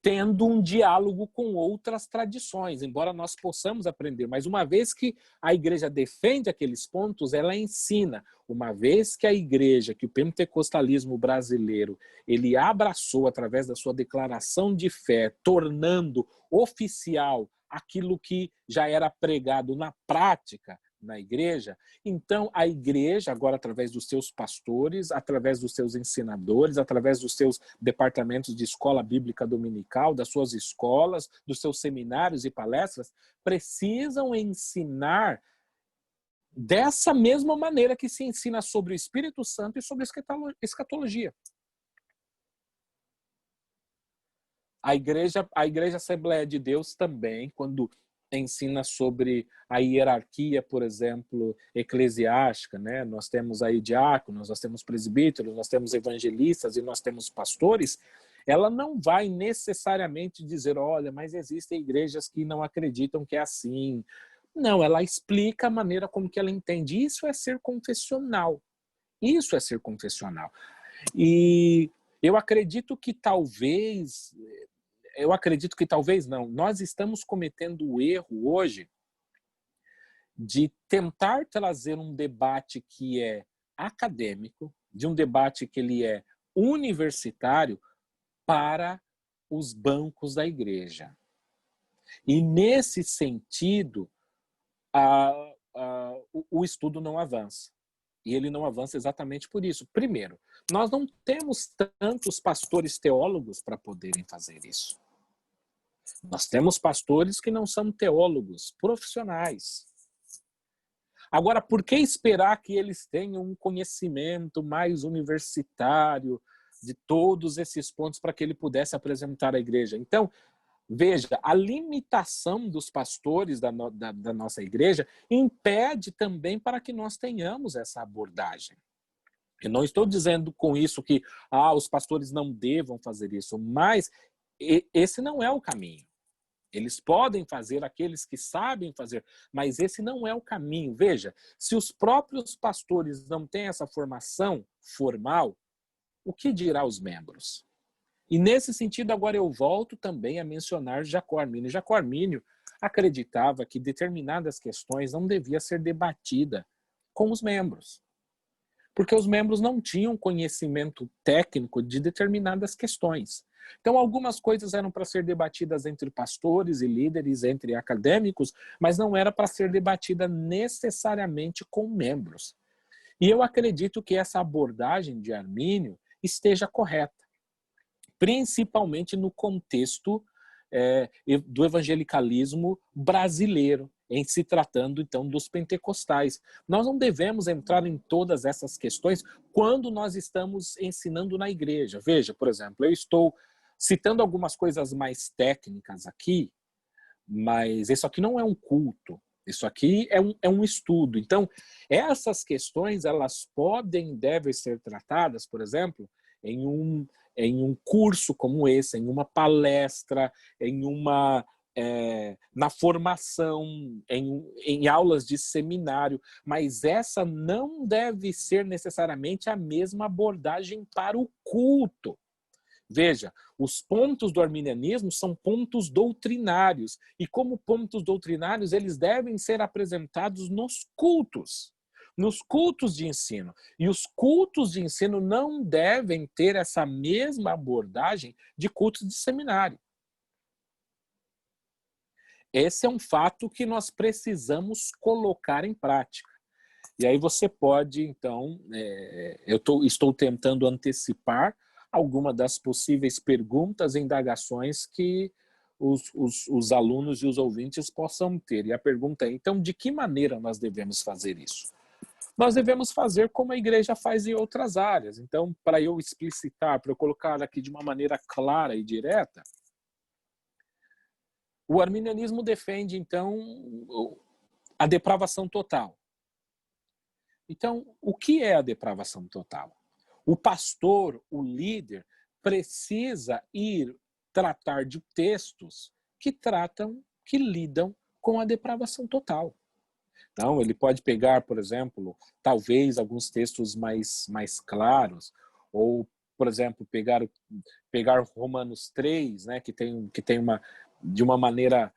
tendo um diálogo com outras tradições, embora nós possamos aprender. Mas uma vez que a igreja defende aqueles pontos, ela ensina. Uma vez que a igreja, que o pentecostalismo brasileiro, ele abraçou através da sua declaração de fé, tornando oficial aquilo que já era pregado na prática, na igreja, então a igreja, agora através dos seus pastores, através dos seus ensinadores, através dos seus departamentos de escola bíblica dominical, das suas escolas, dos seus seminários e palestras, precisam ensinar dessa mesma maneira que se ensina sobre o Espírito Santo e sobre escatologia. A igreja Assembleia de Deus também, quando ensina sobre a hierarquia, por exemplo, eclesiástica, né? Nós temos aí diáconos, nós temos presbíteros, nós temos evangelistas e nós temos pastores. Ela não vai necessariamente dizer, olha, mas existem igrejas que não acreditam que é assim. Não, ela explica a maneira como que ela entende. Isso é ser confessional. Isso é ser confessional. E eu acredito que talvez não, nós estamos cometendo o erro hoje de tentar trazer um debate que é acadêmico, de um debate que ele é universitário para os bancos da igreja. E nesse sentido, o estudo não avança. E ele não avança exatamente por isso. Primeiro, nós não temos tantos pastores teólogos para poderem fazer isso. Nós temos pastores que não são teólogos profissionais. Agora, por que esperar que eles tenham um conhecimento mais universitário de todos esses pontos para que ele pudesse apresentar à igreja? Então, veja, a limitação dos pastores da nossa igreja impede também para que nós tenhamos essa abordagem. Eu não estou dizendo com isso que os pastores não devam fazer isso, mas esse não é o caminho. Eles podem fazer, aqueles que sabem fazer, mas esse não é o caminho. Veja, se os próprios pastores não têm essa formação formal, o que dirá os membros? E nesse sentido, agora eu volto também a mencionar Jacó Armínio. Jacó Armínio acreditava que determinadas questões não deviam ser debatidas com os membros, porque os membros não tinham conhecimento técnico de determinadas questões. Então, algumas coisas eram para ser debatidas entre pastores e líderes, entre acadêmicos, mas não era para ser debatida necessariamente com membros. E eu acredito que essa abordagem de Armínio esteja correta, principalmente no contexto do evangelicalismo brasileiro, em se tratando, então, dos pentecostais. Nós não devemos entrar em todas essas questões quando nós estamos ensinando na igreja. Veja, por exemplo, eu estou citando algumas coisas mais técnicas aqui, mas isso aqui não é um culto, isso aqui é um estudo. Então, essas questões, elas podem e devem ser tratadas, por exemplo, em um curso como esse, em uma palestra, na formação, em aulas de seminário, mas essa não deve ser necessariamente a mesma abordagem para o culto. Veja, os pontos do arminianismo são pontos doutrinários, e como pontos doutrinários, eles devem ser apresentados nos cultos de ensino. E os cultos de ensino não devem ter essa mesma abordagem de cultos de seminário. Esse é um fato que nós precisamos colocar em prática. E aí você pode, então, estou tentando antecipar alguma das possíveis perguntas e indagações que os alunos e os ouvintes possam ter. E a pergunta é, então, de que maneira nós devemos fazer isso? Nós devemos fazer como a igreja faz em outras áreas. Então, para eu explicitar, para eu colocar aqui de uma maneira clara e direta, o arminianismo defende, então, a depravação total. Então, o que é a depravação total? O pastor, o líder, precisa ir tratar de textos que lidam com a depravação total. Então, ele pode pegar, por exemplo, talvez alguns textos mais claros, ou, por exemplo, pegar Romanos 3, né, que tem de uma maneira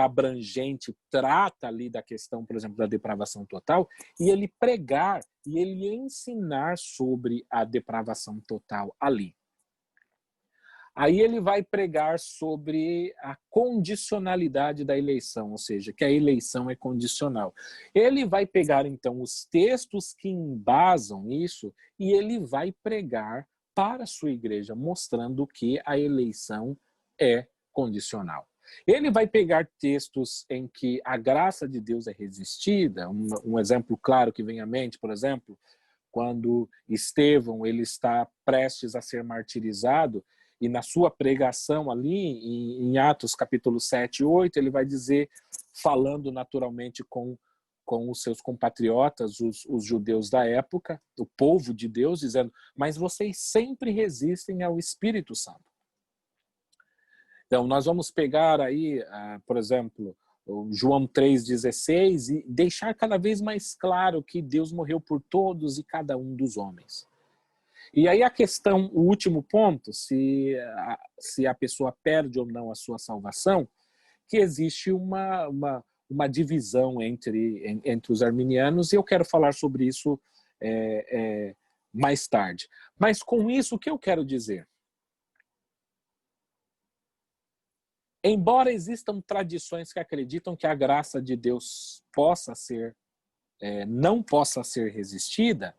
abrangente, trata ali da questão, por exemplo, da depravação total, e ele pregar e ele ensinar sobre a depravação total ali. Aí ele vai pregar sobre a condicionalidade da eleição, ou seja, que a eleição é condicional. Ele vai pegar, então, os textos que embasam isso e ele vai pregar para a sua igreja, mostrando que a eleição é condicional. Ele vai pegar textos em que a graça de Deus é resistida, um exemplo claro que vem à mente, por exemplo, quando Estevão ele está prestes a ser martirizado, e na sua pregação ali, em Atos capítulo 7 e 8, ele vai dizer, falando naturalmente com os seus compatriotas, os judeus da época, o povo de Deus, dizendo, mas vocês sempre resistem ao Espírito Santo. Então, nós vamos pegar aí, por exemplo, João 3,16 e deixar cada vez mais claro que Deus morreu por todos e cada um dos homens. E aí a questão, o último ponto, se a pessoa perde ou não a sua salvação, que existe uma divisão entre os arminianos, e eu quero falar sobre isso mais tarde. Mas com isso, o que eu quero dizer? Embora existam tradições que acreditam que a graça de Deus não possa ser resistida,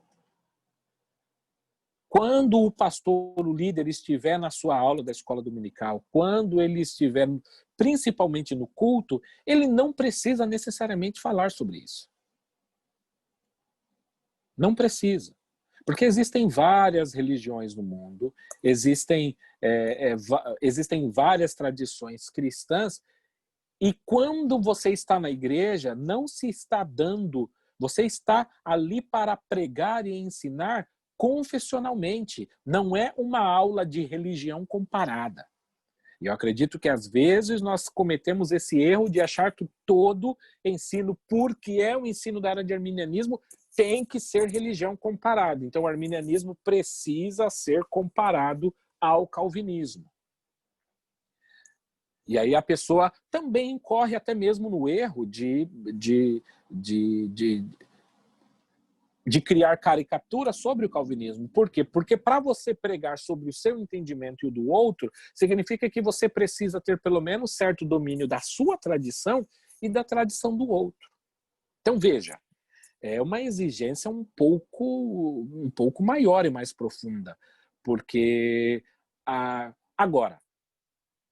quando o pastor, o líder, estiver na sua aula da escola dominical, quando ele estiver principalmente no culto, ele não precisa necessariamente falar sobre isso. Não precisa. Porque existem várias religiões no mundo, existem várias tradições cristãs, e quando você está na igreja, não se está dando, você está ali para pregar e ensinar confessionalmente, não é uma aula de religião comparada. E eu acredito que às vezes nós cometemos esse erro de achar que todo ensino, porque é o ensino da área de arminianismo, tem que ser religião comparada. Então o arminianismo precisa ser comparado ao calvinismo. E aí a pessoa também incorre até mesmo no erro de criar caricatura sobre o calvinismo. Por quê? Porque para você pregar sobre o seu entendimento e o do outro, significa que você precisa ter pelo menos certo domínio da sua tradição e da tradição do outro. Então veja, é uma exigência um pouco maior e mais profunda, porque agora,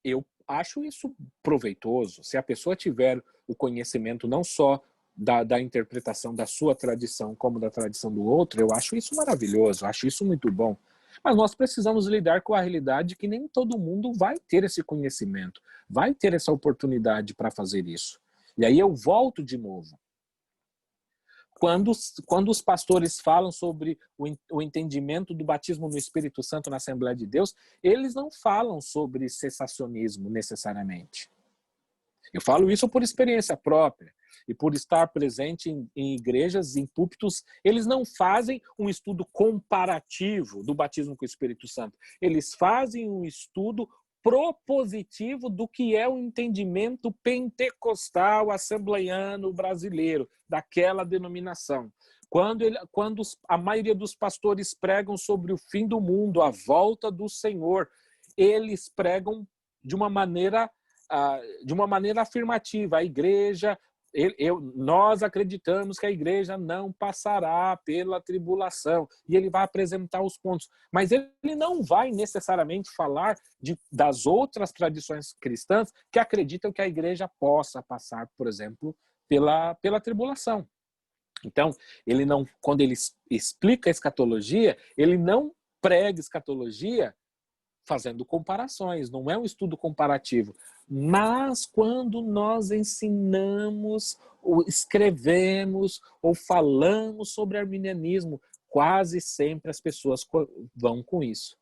eu acho isso proveitoso, se a pessoa tiver o conhecimento não só da interpretação da sua tradição como da tradição do outro, eu acho isso maravilhoso, eu acho isso muito bom. Mas nós precisamos lidar com a realidade que nem todo mundo vai ter esse conhecimento, vai ter essa oportunidade para fazer isso. E aí eu volto de novo. Quando os pastores falam sobre o entendimento do batismo no Espírito Santo na Assembleia de Deus, eles não falam sobre cessacionismo necessariamente. Eu falo isso por experiência própria e por estar presente em igrejas, em púlpitos. Eles não fazem um estudo comparativo do batismo com o Espírito Santo. Eles fazem um estudo propositivo do que é o entendimento pentecostal assembleiano brasileiro, daquela denominação. Quando a maioria dos pastores pregam sobre o fim do mundo, a volta do Senhor, eles pregam de uma maneira afirmativa. A igreja, nós acreditamos que a igreja não passará pela tribulação, e ele vai apresentar os pontos, mas ele não vai necessariamente falar das outras tradições cristãs que acreditam que a igreja possa passar, por exemplo, pela tribulação. Então, quando ele explica a escatologia, ele não prega escatologia fazendo comparações, não é um estudo comparativo. Mas quando nós ensinamos, ou escrevemos, ou falamos sobre arminianismo, quase sempre as pessoas vão com isso.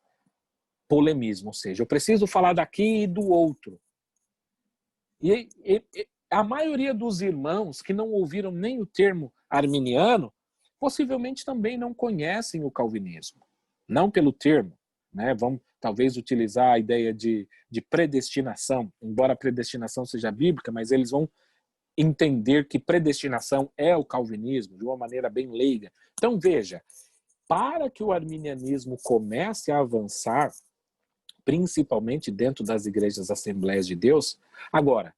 Polemismo, ou seja, eu preciso falar daqui e do outro. E a maioria dos irmãos que não ouviram nem o termo arminiano, possivelmente também não conhecem o calvinismo. Não pelo termo, né? Vamos talvez utilizar a ideia de predestinação, embora a predestinação seja bíblica, mas eles vão entender que predestinação é o calvinismo de uma maneira bem leiga. Então veja, para que o arminianismo comece a avançar, principalmente dentro das igrejas Assembleias de Deus. Agora,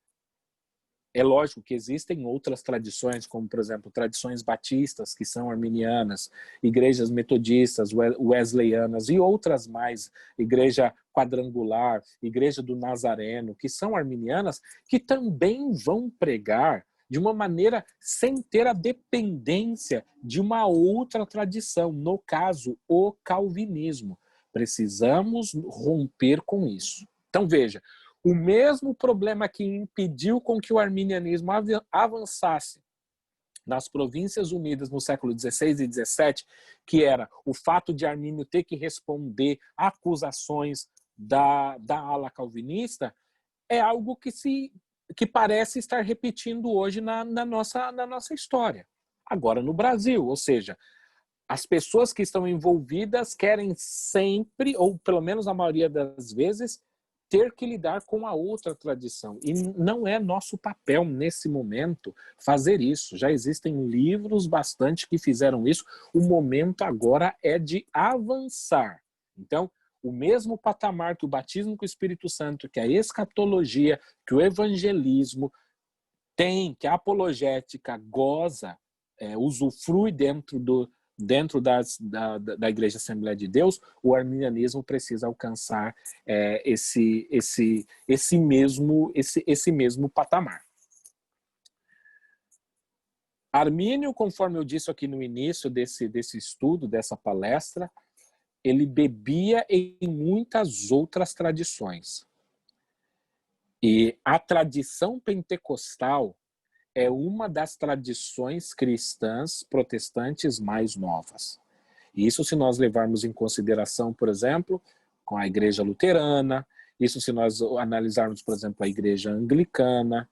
é lógico que existem outras tradições, como, por exemplo, tradições batistas, que são arminianas, igrejas metodistas, wesleyanas e outras mais, igreja quadrangular, igreja do Nazareno, que são arminianas, que também vão pregar de uma maneira sem ter a dependência de uma outra tradição, no caso, o calvinismo. Precisamos romper com isso. Então, veja, o mesmo problema que impediu com que o arminianismo avançasse nas Províncias Unidas no século XVI e XVII, que era o fato de Armínio ter que responder a acusações da ala calvinista, é algo que parece estar repetindo hoje na nossa história. Agora no Brasil, ou seja, as pessoas que estão envolvidas querem sempre, ou pelo menos a maioria das vezes, ter que lidar com a outra tradição. E não é nosso papel, nesse momento, fazer isso. Já existem livros bastante que fizeram isso. O momento agora é de avançar. Então, o mesmo patamar que o batismo com o Espírito Santo, que a escatologia, que o evangelismo tem, que a apologética goza, usufrui dentro da Igreja Assembleia de Deus, o arminianismo precisa alcançar esse mesmo patamar. Armínio, conforme eu disse aqui no início desse estudo, dessa palestra, ele bebia em muitas outras tradições. E a tradição pentecostal é uma das tradições cristãs protestantes mais novas. Isso se nós levarmos em consideração, por exemplo, com a igreja luterana, isso se nós analisarmos, por exemplo, a igreja anglicana.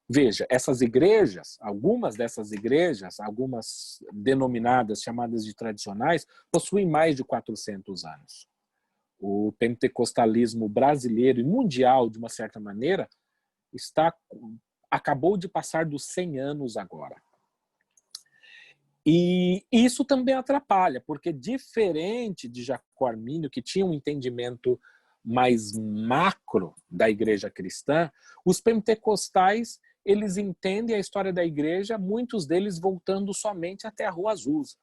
Veja, essas igrejas, algumas dessas igrejas, algumas denominadas, chamadas de tradicionais, possuem mais de 400 anos. O pentecostalismo brasileiro e mundial, de uma certa maneira, acabou de passar dos 100 anos agora. E isso também atrapalha, porque diferente de Jacó Armínio, que tinha um entendimento mais macro da igreja cristã, os pentecostais, eles entendem a história da igreja, muitos deles voltando somente até a Rua Azusa.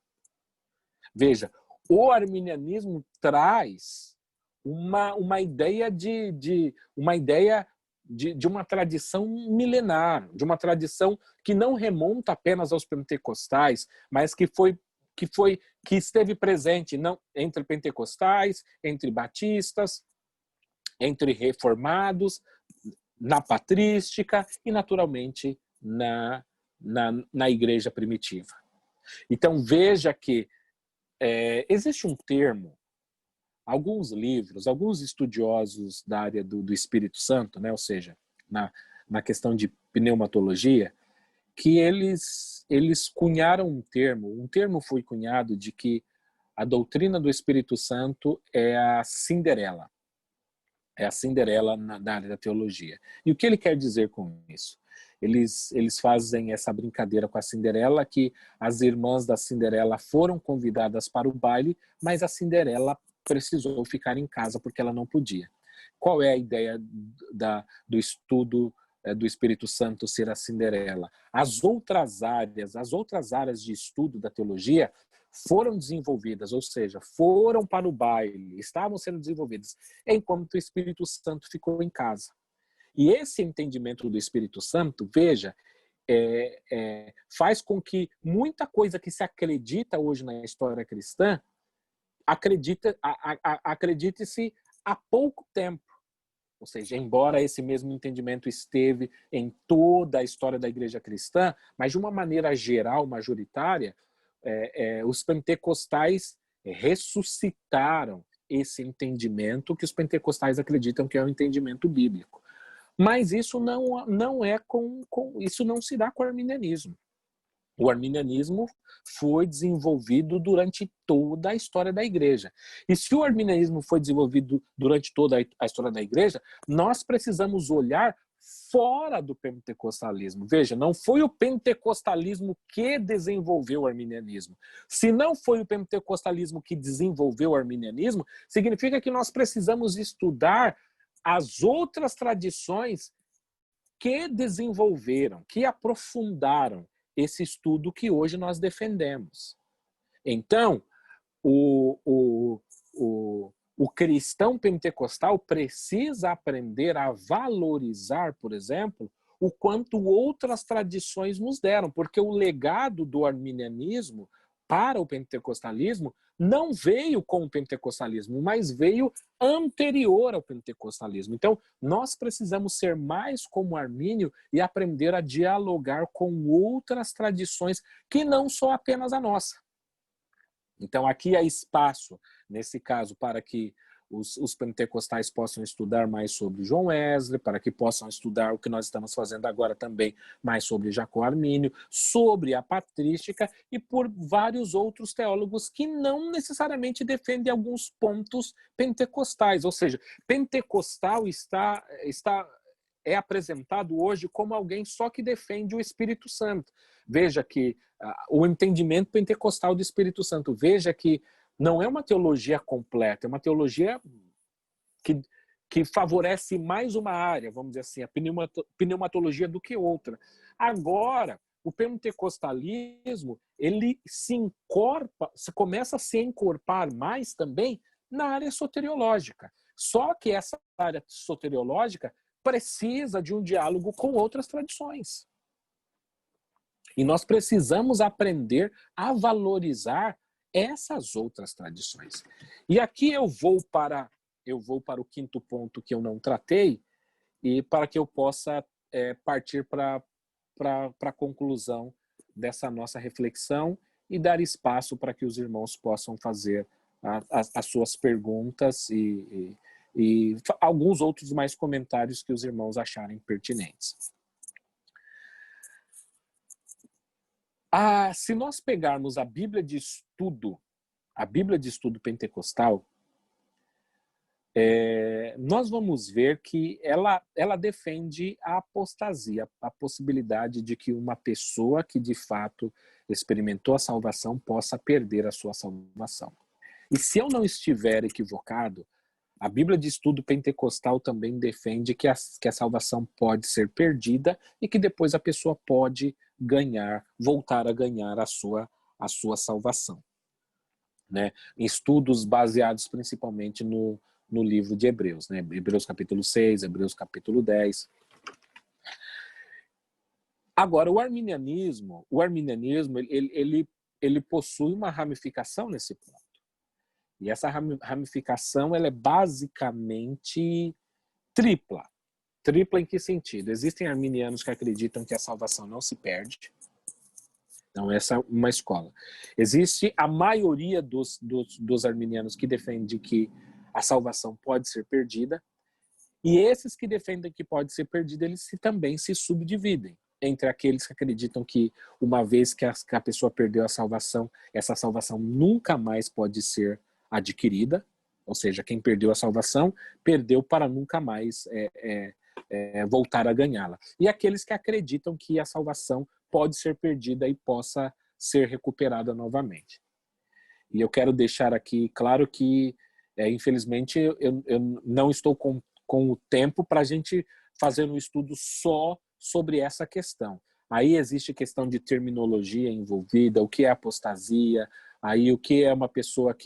Veja, o arminianismo traz uma ideia de uma tradição milenar, de uma tradição que não remonta apenas aos pentecostais, mas que esteve presente entre pentecostais, entre batistas, entre reformados, na patrística e, naturalmente, na igreja primitiva. Então, veja que existe um termo, alguns livros, alguns estudiosos da área do Espírito Santo, né, ou seja, na questão de pneumatologia, que eles cunharam um termo foi cunhado de que a doutrina do Espírito Santo é a Cinderela. É a Cinderela na área da teologia. E o que ele quer dizer com isso? Eles fazem essa brincadeira com a Cinderela, que as irmãs da Cinderela foram convidadas para o baile, mas a Cinderela precisou ficar em casa porque ela não podia. Qual é a ideia do estudo do Espírito Santo ser a Cinderela? As outras áreas de estudo da teologia foram desenvolvidas, ou seja, foram para o baile, estavam sendo desenvolvidas, enquanto o Espírito Santo ficou em casa. E esse entendimento do Espírito Santo, veja, faz com que muita coisa que se acredita hoje na história cristã, acredite-se há pouco tempo. Ou seja, embora esse mesmo entendimento esteve em toda a história da igreja cristã, mas de uma maneira geral, majoritária, os pentecostais ressuscitaram esse entendimento que os pentecostais acreditam que é o entendimento bíblico. Mas isso isso não se dá com o arminianismo. O arminianismo foi desenvolvido durante toda a história da igreja. E se o arminianismo foi desenvolvido durante toda a história da igreja, nós precisamos olhar fora do pentecostalismo. Veja, não foi o pentecostalismo que desenvolveu o arminianismo. Se não foi o pentecostalismo que desenvolveu o arminianismo, significa que nós precisamos estudar as outras tradições que desenvolveram, que aprofundaram esse estudo que hoje nós defendemos. Então, o cristão pentecostal precisa aprender a valorizar, por exemplo, o quanto outras tradições nos deram, porque o legado do arminianismo para o pentecostalismo não veio com o pentecostalismo, mas veio anterior ao pentecostalismo. Então, nós precisamos ser mais como Armínio e aprender a dialogar com outras tradições que não são apenas a nossa. Então, aqui há espaço, nesse caso, para que os pentecostais possam estudar mais sobre John Wesley, para que possam estudar o que nós estamos fazendo agora também, mais sobre Jacó Armínio, sobre a patrística e por vários outros teólogos que não necessariamente defendem alguns pontos pentecostais. Ou seja, pentecostal é apresentado hoje como alguém só que defende o Espírito Santo. Veja que o entendimento pentecostal do Espírito Santo, veja que não é uma teologia completa, é uma teologia que favorece mais uma área, vamos dizer assim, a pneumatologia do que outra. Agora, o pentecostalismo, ele começa a se encorpar mais também na área soteriológica. Só que essa área soteriológica precisa de um diálogo com outras tradições. E nós precisamos aprender a valorizar essas outras tradições. E aqui eu vou para o quinto ponto que eu não tratei, e para que eu possa partir para a conclusão dessa nossa reflexão e dar espaço para que os irmãos possam fazer as suas perguntas e alguns outros mais comentários que os irmãos acharem pertinentes. Se nós pegarmos a Bíblia de estudo pentecostal, nós vamos ver que ela defende a apostasia, a possibilidade de que uma pessoa que de fato experimentou a salvação possa perder a sua salvação. E se eu não estiver equivocado, a Bíblia de estudo pentecostal também defende que a salvação pode ser perdida e que depois a pessoa pode voltar a ganhar a sua salvação. Né? Em estudos baseados principalmente no livro de Hebreus, né? Hebreus capítulo 6, Hebreus capítulo 10. Agora, o arminianismo ele possui uma ramificação nesse ponto. E essa ramificação ela é basicamente tripla. Tripla em que sentido? Existem arminianos que acreditam que a salvação não se perde. Então, essa é uma escola. Existe a maioria dos arminianos que defende que a salvação pode ser perdida. E esses que defendem que pode ser perdida, eles também se subdividem entre aqueles que acreditam que uma vez que a pessoa perdeu a salvação, essa salvação nunca mais pode ser adquirida, ou seja, quem perdeu a salvação, perdeu para nunca mais voltar a ganhá-la. E aqueles que acreditam que a salvação pode ser perdida e possa ser recuperada novamente. E eu quero deixar aqui claro que, infelizmente, eu não estou com o tempo para a gente fazer um estudo só sobre essa questão. Aí existe questão de terminologia envolvida, o que é apostasia, aí o que é uma pessoa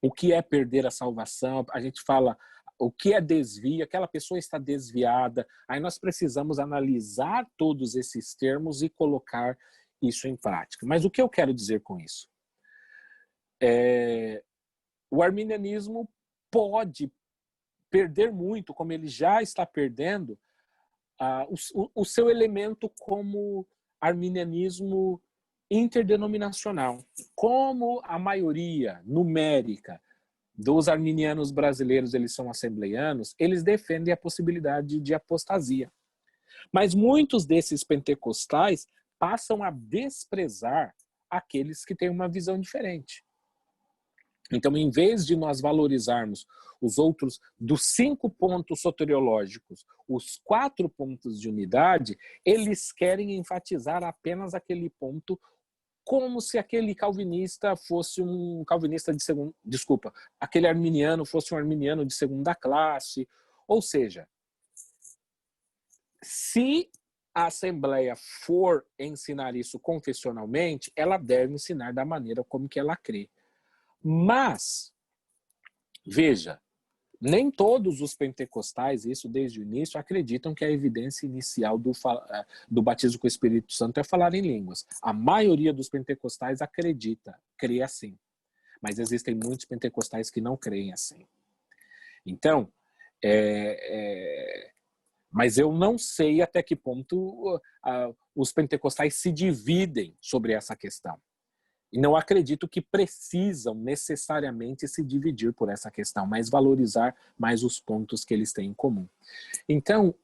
o que é perder a salvação, a gente fala o que é desvio, aquela pessoa está desviada, aí nós precisamos analisar todos esses termos e colocar isso em prática. Mas o que eu quero dizer com isso? O arminianismo pode perder muito, como ele já está perdendo, o seu elemento como arminianismo interdenominacional. Como a maioria numérica dos arminianos brasileiros eles são assembleianos, eles defendem a possibilidade de apostasia. Mas muitos desses pentecostais passam a desprezar aqueles que têm uma visão diferente. Então, em vez de nós valorizarmos os outros, dos 5 pontos soteriológicos, os 4 pontos de unidade, eles querem enfatizar apenas aquele ponto, como se aquele calvinista fosse um calvinista de segunda... Desculpa, aquele arminiano fosse um arminiano de segunda classe. Ou seja, se a Assembleia for ensinar isso confessionalmente, ela deve ensinar da maneira como que ela crê. Mas, veja, nem todos os pentecostais, isso desde o início, acreditam que a evidência inicial do batismo com o Espírito Santo é falar em línguas. A maioria dos pentecostais acredita, crê assim. Mas existem muitos pentecostais que não creem assim. Então, mas eu não sei até que ponto os pentecostais se dividem sobre essa questão. E não acredito que precisam necessariamente se dividir por essa questão, mas valorizar mais os pontos que eles têm em comum. Então,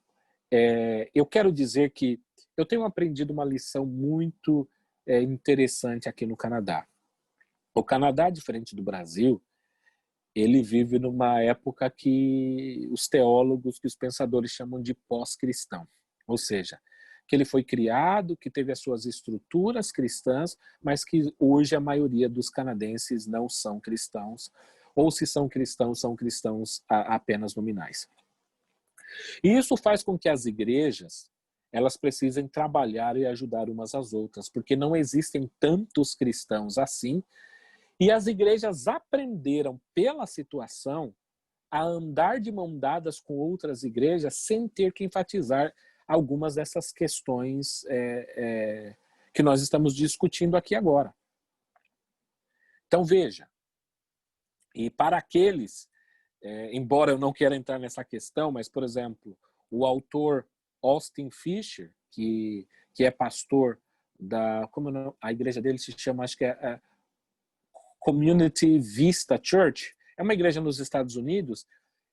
eu quero dizer que eu tenho aprendido uma lição muito interessante aqui no Canadá. O Canadá, diferente do Brasil, ele vive numa época que os teólogos, que os pensadores chamam de pós-cristão. Ou seja, que ele foi criado, que teve as suas estruturas cristãs, mas que hoje a maioria dos canadenses não são cristãos, ou se são cristãos apenas nominais. E isso faz com que as igrejas elas precisem trabalhar e ajudar umas às outras, porque não existem tantos cristãos assim, e as igrejas aprenderam pela situação a andar de mão dadas com outras igrejas sem ter que enfatizar algumas dessas questões que nós estamos discutindo aqui agora. Então veja, e para aqueles, embora eu não queira entrar nessa questão, mas por exemplo, o autor Austin Fisher, que é pastor da, como não, a igreja dele se chama, acho que é Community Vista Church, é uma igreja nos Estados Unidos.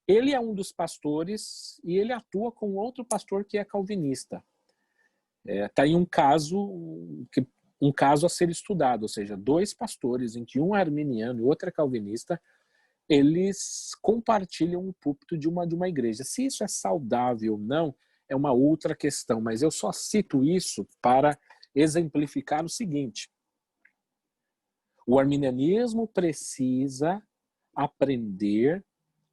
Ele é um dos pastores e ele atua com outro pastor que é calvinista. Tá aí um caso a ser estudado, ou seja, 2 pastores, em que um é arminiano e outro é calvinista, eles compartilham o púlpito de uma igreja. Se isso é saudável ou não, é uma outra questão, mas eu só cito isso para exemplificar o seguinte: o arminianismo precisa aprender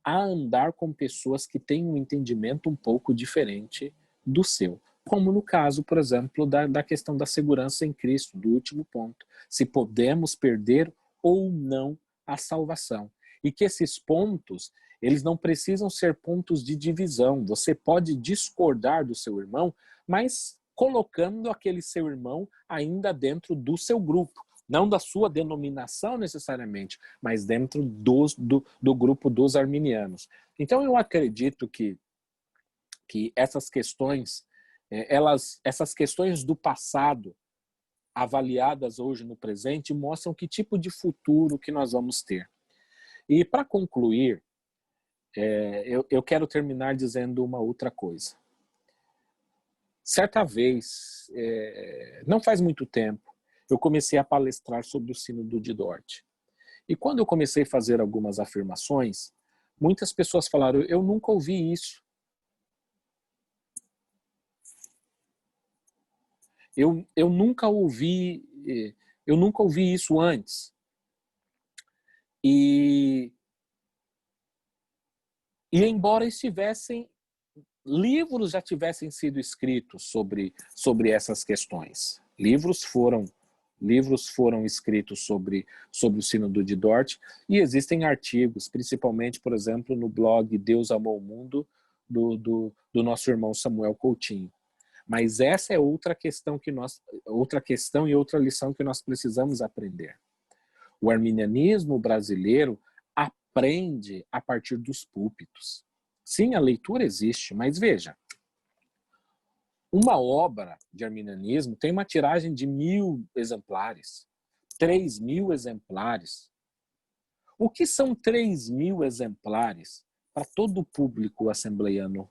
a andar com pessoas que têm um entendimento um pouco diferente do seu. Como no caso, por exemplo, da questão da segurança em Cristo, do último ponto. Se podemos perder ou não a salvação. E que esses pontos, eles não precisam ser pontos de divisão. Você pode discordar do seu irmão, mas colocando aquele seu irmão ainda dentro do seu grupo. Não da sua denominação necessariamente, mas dentro do grupo dos arminianos. Então eu acredito que essas questões, essas questões do passado, avaliadas hoje no presente, mostram que tipo de futuro que nós vamos ter. E para concluir, eu quero terminar dizendo uma outra coisa. Certa vez, não faz muito tempo, eu comecei a palestrar sobre o Sínodo de Dort. E quando eu comecei a fazer algumas afirmações, muitas pessoas falaram: eu nunca ouvi isso. Eu nunca ouvi isso antes. E embora livros já tivessem sido escritos sobre essas questões. Livros foram escritos sobre o Sínodo de Dort, e existem artigos, principalmente, por exemplo, no blog Deus Amou o Mundo, do nosso irmão Samuel Coutinho. Mas essa é outra questão e outra lição que nós precisamos aprender. O arminianismo brasileiro aprende a partir dos púlpitos. Sim, a leitura existe, mas veja, uma obra de arminianismo tem uma tiragem de 1.000 exemplares, 3.000 exemplares. O que são 3.000 exemplares para todo o público assembleiano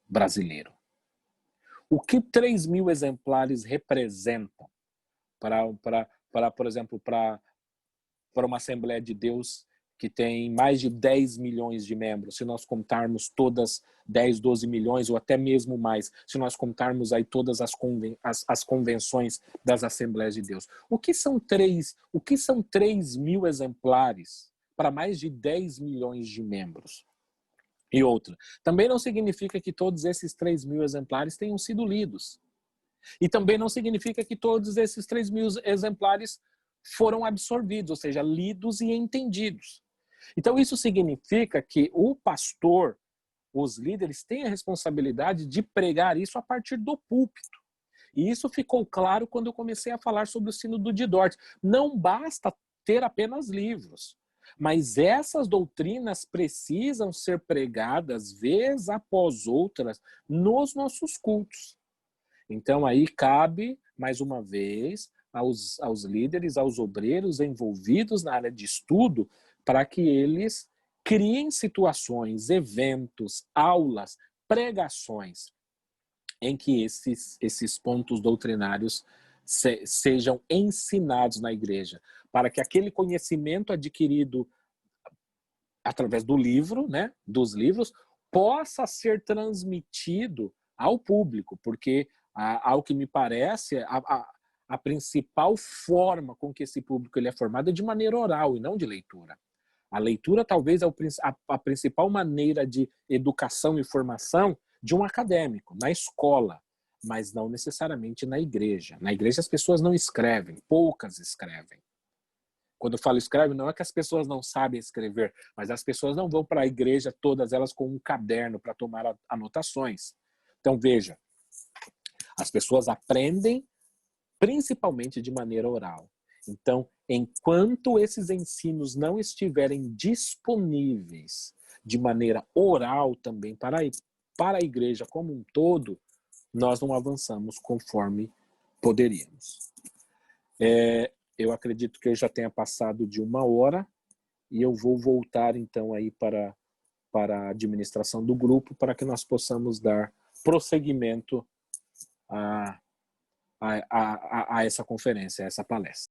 brasileiro? O que 3.000 exemplares representam para por exemplo, para para uma Assembleia de Deus que tem mais de 10 milhões de membros, se nós contarmos todas 10, 12 milhões ou até mesmo mais, se nós contarmos aí todas as convenções das Assembleias de Deus. O que são 3 mil exemplares para mais de 10 milhões de membros? E outra, também não significa que todos esses 3 mil exemplares tenham sido lidos. E também não significa que todos esses 3 mil exemplares foram absorvidos, ou seja, lidos e entendidos. Então isso significa que o pastor, os líderes, têm a responsabilidade de pregar isso a partir do púlpito. E isso ficou claro quando eu comecei a falar sobre o Sínodo de Dort. Não basta ter apenas livros, mas essas doutrinas precisam ser pregadas vez após outras nos nossos cultos. Então aí cabe, mais uma vez, aos líderes, aos obreiros envolvidos na área de estudo, para que eles criem situações, eventos, aulas, pregações, em que esses pontos doutrinários sejam ensinados na igreja, para que aquele conhecimento adquirido através do livro, né, dos livros, possa ser transmitido ao público, porque, ao que me parece, a principal forma com que esse público ele é formado é de maneira oral e não de leitura. A leitura talvez é a principal maneira de educação e formação de um acadêmico, na escola, mas não necessariamente na igreja. Na igreja as pessoas não escrevem, poucas escrevem. Quando eu falo escreve, não é que as pessoas não sabem escrever, mas as pessoas não vão para a igreja, todas elas com um caderno para tomar anotações. Então veja, as pessoas aprendem principalmente de maneira oral. Então, enquanto esses ensinos não estiverem disponíveis de maneira oral também para a igreja como um todo, nós não avançamos conforme poderíamos. Eu acredito que eu já tenha passado de 1 hora e eu vou voltar então aí para a administração do grupo para que nós possamos dar prosseguimento a essa conferência, a essa palestra.